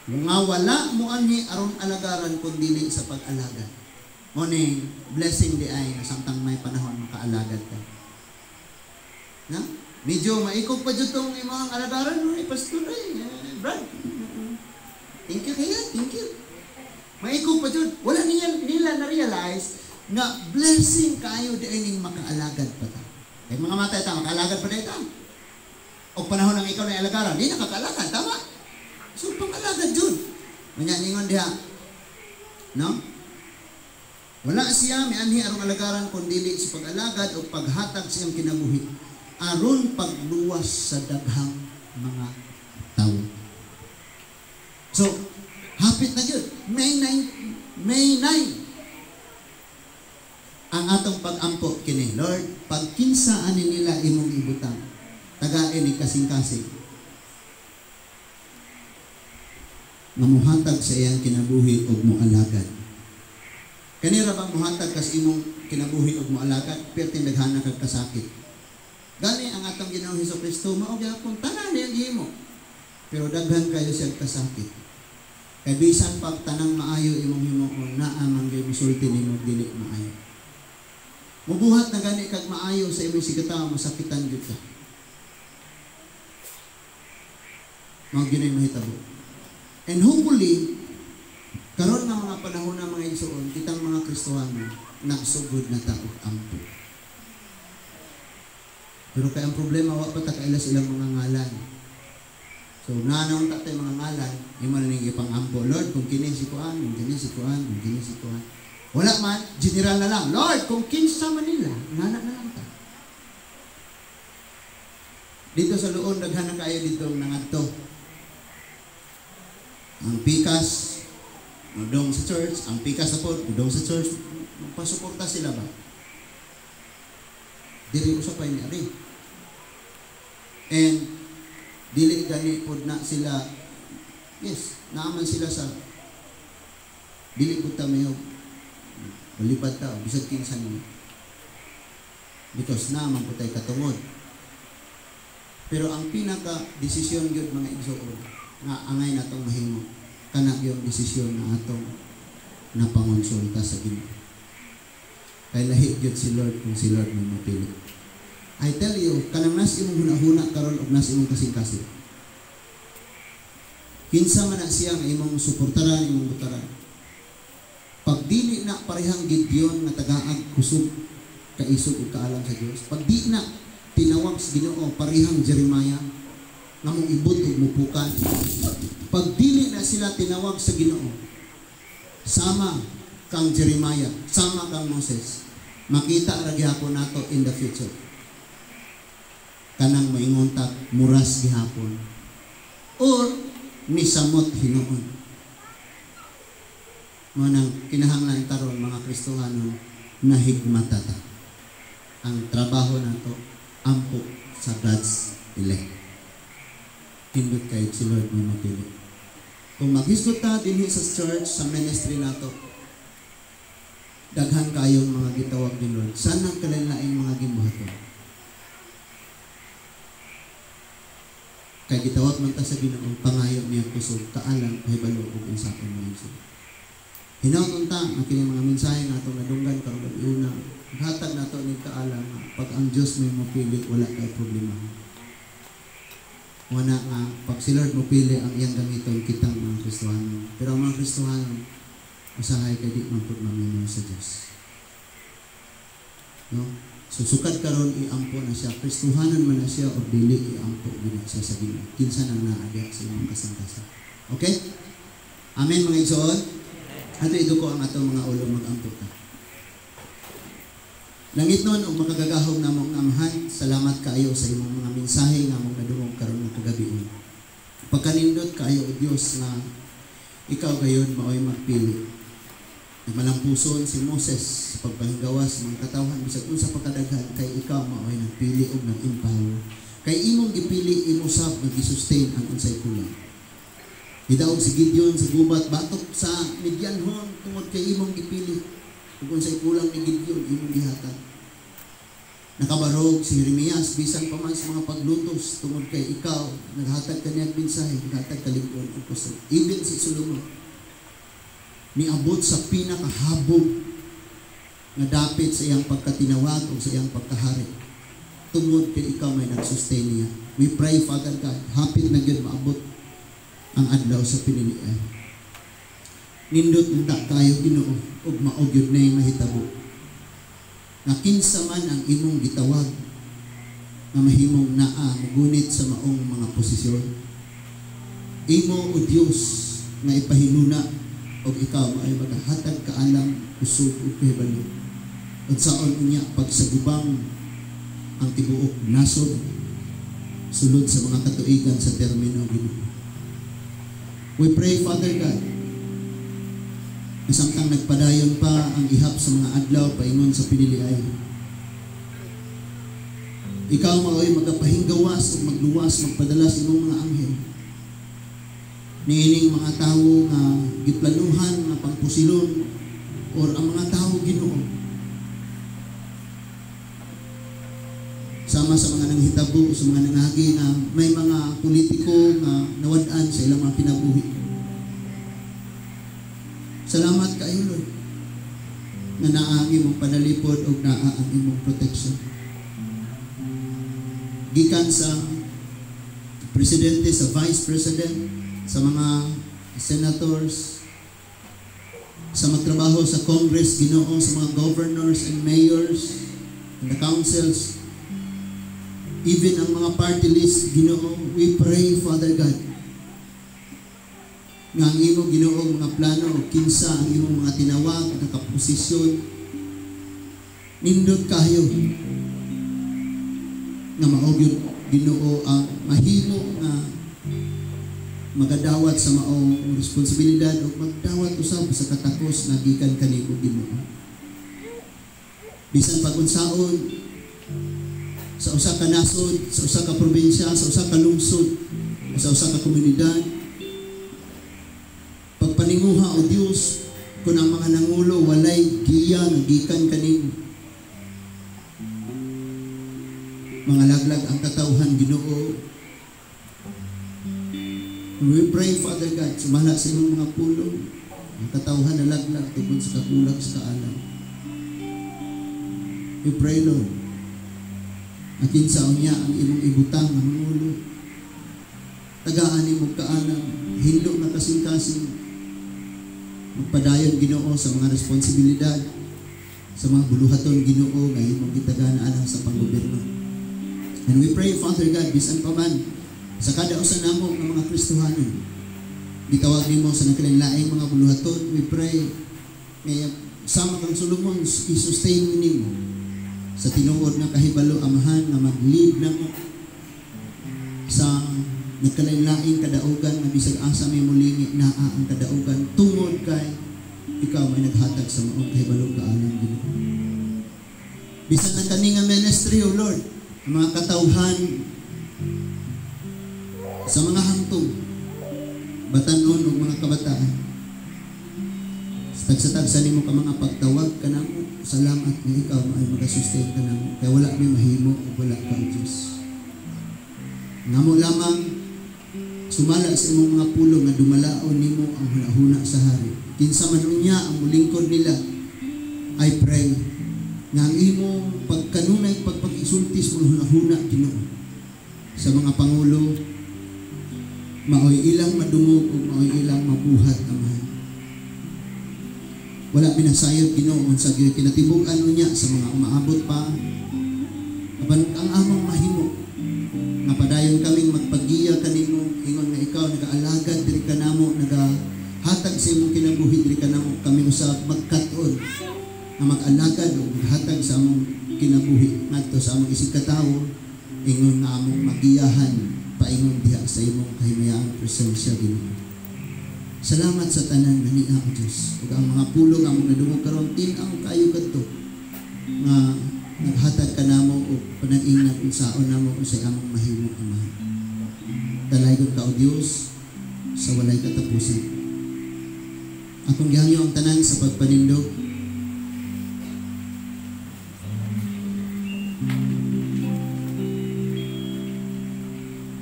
Nga wala mo ani aron alagaran kun dili sa pag-alagad. Morning, blessing di ay samtang may panahon makaalagad ka. Na? Medyo maikog pa dyan itong imong alagaran mo, pastor ay, Brad. Thank you kaya, thank you. Maikog pa dyan. Wala nila na-realize na blessing kayo di ay ning makaalagad pa ta. Kaya mga mata ita, makaalagad pa na ita. O panahon ng ikaw na alagaran, di nakakaalagad, tama? So, pang-alagad dyan. Manyaningon diha. No? Wala siya, may anhi arong alagaran kundili sa pag-alagad o paghatag siyang kinabuhi. Aron pagluwas sa daghang mga tao. So, hapit na yun. May 9. Ang atong pag-ampo kini, Lord, pagkinsa ani nila imong ibutang, tagain ni kasing-kasing. Mamuhatag sa iyang kinabuhi o mualagad. Kanira bang muhatag kas imong kinabuhi o mualagad, perting daghana kag kasakit. Gani ang atong Ginoong Hesukristo mao gyapon tanan niyang gihimo. Pero daghan kayo siya kasakit. Kay bisan pag tanang maayo imong himuon naa man gyud musulti nimo dili maayo. Mubuhat na gani kag maayo sa imong sigataw masakitan gyud ka. Mao gyud ang mahitabo. And hopefully karon nga mga panahon na mga igsoon kitang mga Kristohano nagsugod na ta og ampo. Pero kaya ang problema, wala pa takailas ilang mga ngalan. So, nanawang tatay mga ngalan, yung mananong ipang-ampo, Lord, kung kini si Kuan, kung kini si Kuan, kung kini si Kuan. Wala man, general na lang, Lord, kung kinsa man nila, nganak na lang ta. Dito sa Luon, daghan na kayo dito nangadto. Ang pikas, udong sa church, ang pikas sa pod, udong sa church, magpasuporta sila ba? Dili usapay ni ari. And dili gani pod na sila. Yes, naaman sila sa dili pud ta mayo. Balipad ta bisag kinsa ni. Because naaman pud tay katungod. Pero ang pinaka desisyon gyud mga igsoon nga angay natong mahimo kana gyud desisyon na atong napangonsulta sa Ginoo. Kay lahi gyud si Lord kung si Lord mo mapili. I tell you, kanang nas imong hunahuna karon og nas imong kasing-kasing. Kinsa man na siya nga imong suportaran, imong butaran. Pag dili na parehang Gideon nga tagaag kusog kaisog ug kaalam sa Dios. Pag di na tinawag sa Ginoo parehang Jeremiah nga mong ibot ug mupukan. Pag dili na sila tinawag sa Ginoo, sama kang Jeremiah, sama kang Moses, makita ra gihapon nato in the future. Kanang maingontak muras gihapon or nisamot hinuon. Manang kinahanglan karon mga Kristohano nahigmata ta. Ang trabaho nato ampo sa God's elect. Tindot kay si Lord mo mapili. Kung maghisgot ta dinhi sa church sa ministry nato, daghan kayong mga gitawag ni Lord. Sana kalain-laing mga gimbuhaton. Kay gitawag man ta sa Ginoo, pangayo niya kusog kaalam mahibalo ug insapon mo Hesus. Hinaut ta ang kini mga mensahe nga atong nadunggan karon una. Hatag nato ni kaalam pag ang Dios may mopili wala kay problema. Wala nga pag si Lord mopili ang iyang gamiton kitang mga Kristohano. Pero ang mga Kristohano usahay kay di man pud mamino sa Dios. No? So sukad karon iampo na siya. Kristohanan man na siya o dili iampo gid siya sa Ginoo. Kinsa nang naadya sa imong kasangkasan. Okay? Amen mga igsoon. Ato iduko ang atong mga ulo mag-ampo ta. Langit nun og makagagahom namong amahan, salamat kaayo sa imong mga mensahe nga mong nadungog karon nga kagabi. Pagkanindot kaayo o Dios nga ikaw gayon maoy magpili. Malampuson si Moses sa pagpahinggawas ng katawhan bisag unsa pagkadaghan kay ikaw maoy nagpili og nag-empower. Kay imong gipili imusab nga gi-sustain ang unsay kulang. Gidaog si Gideon sa gubat, batok sa Midianhon tungod kay imong gipili. Kung sa'y kulang ni Gideon, imong gihatag. Nakabarog si Jeremias, bisan pa man sa mga paglutos, tungod kay ikaw, naghatag ka niyang mensahe, naghatag ka lingkod o kusog. Even si Solomon, niabot sa pinakahabog na dapit sa iyang pagkatinawag o sa iyang pagkahari. Tungod kay ikaw may nagsustain niya. We pray, Father God, hapit na yun maabot ang adlaw sa pinilian. Nindot nita tayo Ginoo ug maog yun na yung mahitabo. Na kinsa man ang imong gitawag na mahimong naa mugunit sa maong mga posisyon. Imo o Dios nga ipahinuna og ikaw ay magahatag kaalam kusog ug kahibalo. Ug saon unya pagsagubang ang tibuok nasod sulod sa mga katuigan sa termino Ginoo. We pray, Father God, na samtang nagpadayon pa ang ihap sa mga adlaw paingon sa piniliay. Ikaw maoy magapahinggawas o magluwas, magpadala sa imong mga anghel. Niining mga tao nga giplanuhan nga pangpusilon or ang mga tao Ginoo. Sama sa mga nanghitabo, sa mga nangagi na may mga politiko nga nawad-an sa ilang mga kinabuhi. Salamat kayo, Lord, na naa ang imong panalipod o naa ang imong protection. Gikan sa presidente, sa vice president, sa mga senators, sa magtrabaho sa Congress, Ginoo, sa mga governors and mayors and the councils, even ang mga party list, Ginoo, we pray, Father God, nga ang imong Ginoo mga plano, kinsa ang imong mga tinawag, nakaposisyon, nindot kayo, nga maog yun, Ginoo, ang mahimo nga magadawat sa maong responsibilidad o magdawat usab sa katakos na gikan kanimo Ginoo. Bisan pag-unsaon, sa usa ka nasod, sa usa ka probinsya, sa usa ka lungsod, sa usa ka komunidad. Pagpaninguha o Dios kung ang mga nangulo walay giya nga gikan kanimo. Mga laglag ang katawhan Ginoo. We pray, Father God, sumala sa imong mga pulong, ang katawhan na laglag tungkol sa kakulag sa kaalam. We pray, Lord, akin sa unya ang imong ibutang ang mulo. Tagaan imong kaalam, hindog na kasing-kasing. Magpadayon Ginoo sa mga responsibilidad, sa mga buluhaton Ginoo nga imong gitagaan alang sa panggobyerno. And we pray, Father God, bisan pa man sa kada usa namo ng mga Kristohanon, gitawag nimo sa nagkalain-laing mga buluhaton. We pray nga sama kang Solomon i-sustain nimo sa tinuod nga kahibalo amahan nga mag-lead namo sa nagkalain-laing kadaugan nga bisag asa may mulingi naa ang kadaugan tungod kay ikaw may naghatag sa maong kahibalo kaalam Ginoo. Bisan ang kani nga ministry, O Lord, ang mga katawhan sa mga hangtong batanon ug mga kabataan, tagsa-tagsa nimo ka mga pagtawag ka namo. Salamat nga ikaw ay magasustain ka namo. Kaya wala may mahimo o wala ka o Diyos. Ngamo lamang sumala sa imong mga pulong nga dumalaon nimo ang hunahuna sa hari. Kinsa man unya ang mulingkod nila, I pray nga ang imong pagkanunay pagpag-isultis mo hunahuna Ginoo sa mga pangulo, maoy ilang madungog o maoy ilang mabuhat amahan. Wala pinasayod Ginoo sa kinatibuk-an niya sa mga umaabot pa. Apan ang among mahimo nga padayon kaming magpagiya kanimo, ingon nga ikaw nagaalagad diri kanamo, nagahatag sa imong kinabuhi diri kanamo, kami usab magkat-on nga mag-alagad o maghatag sa among kinabuhi ngadto sa among isig katawo, ingon nga among magiyahan paingon diha sa imong kahimayang presensya Ginoo. Salamat sa tanan nga niya o Diyos. Ug ang mga pulong among nadungog karon tin-aw kayo kadto nga naghatag ka namo o panag-ingat kung saon namo kung sa among mahimo Ama. Dalaygon ka o Diyos sa walay katapusan. Akong gihangyo ang tanan sa pagpanindog.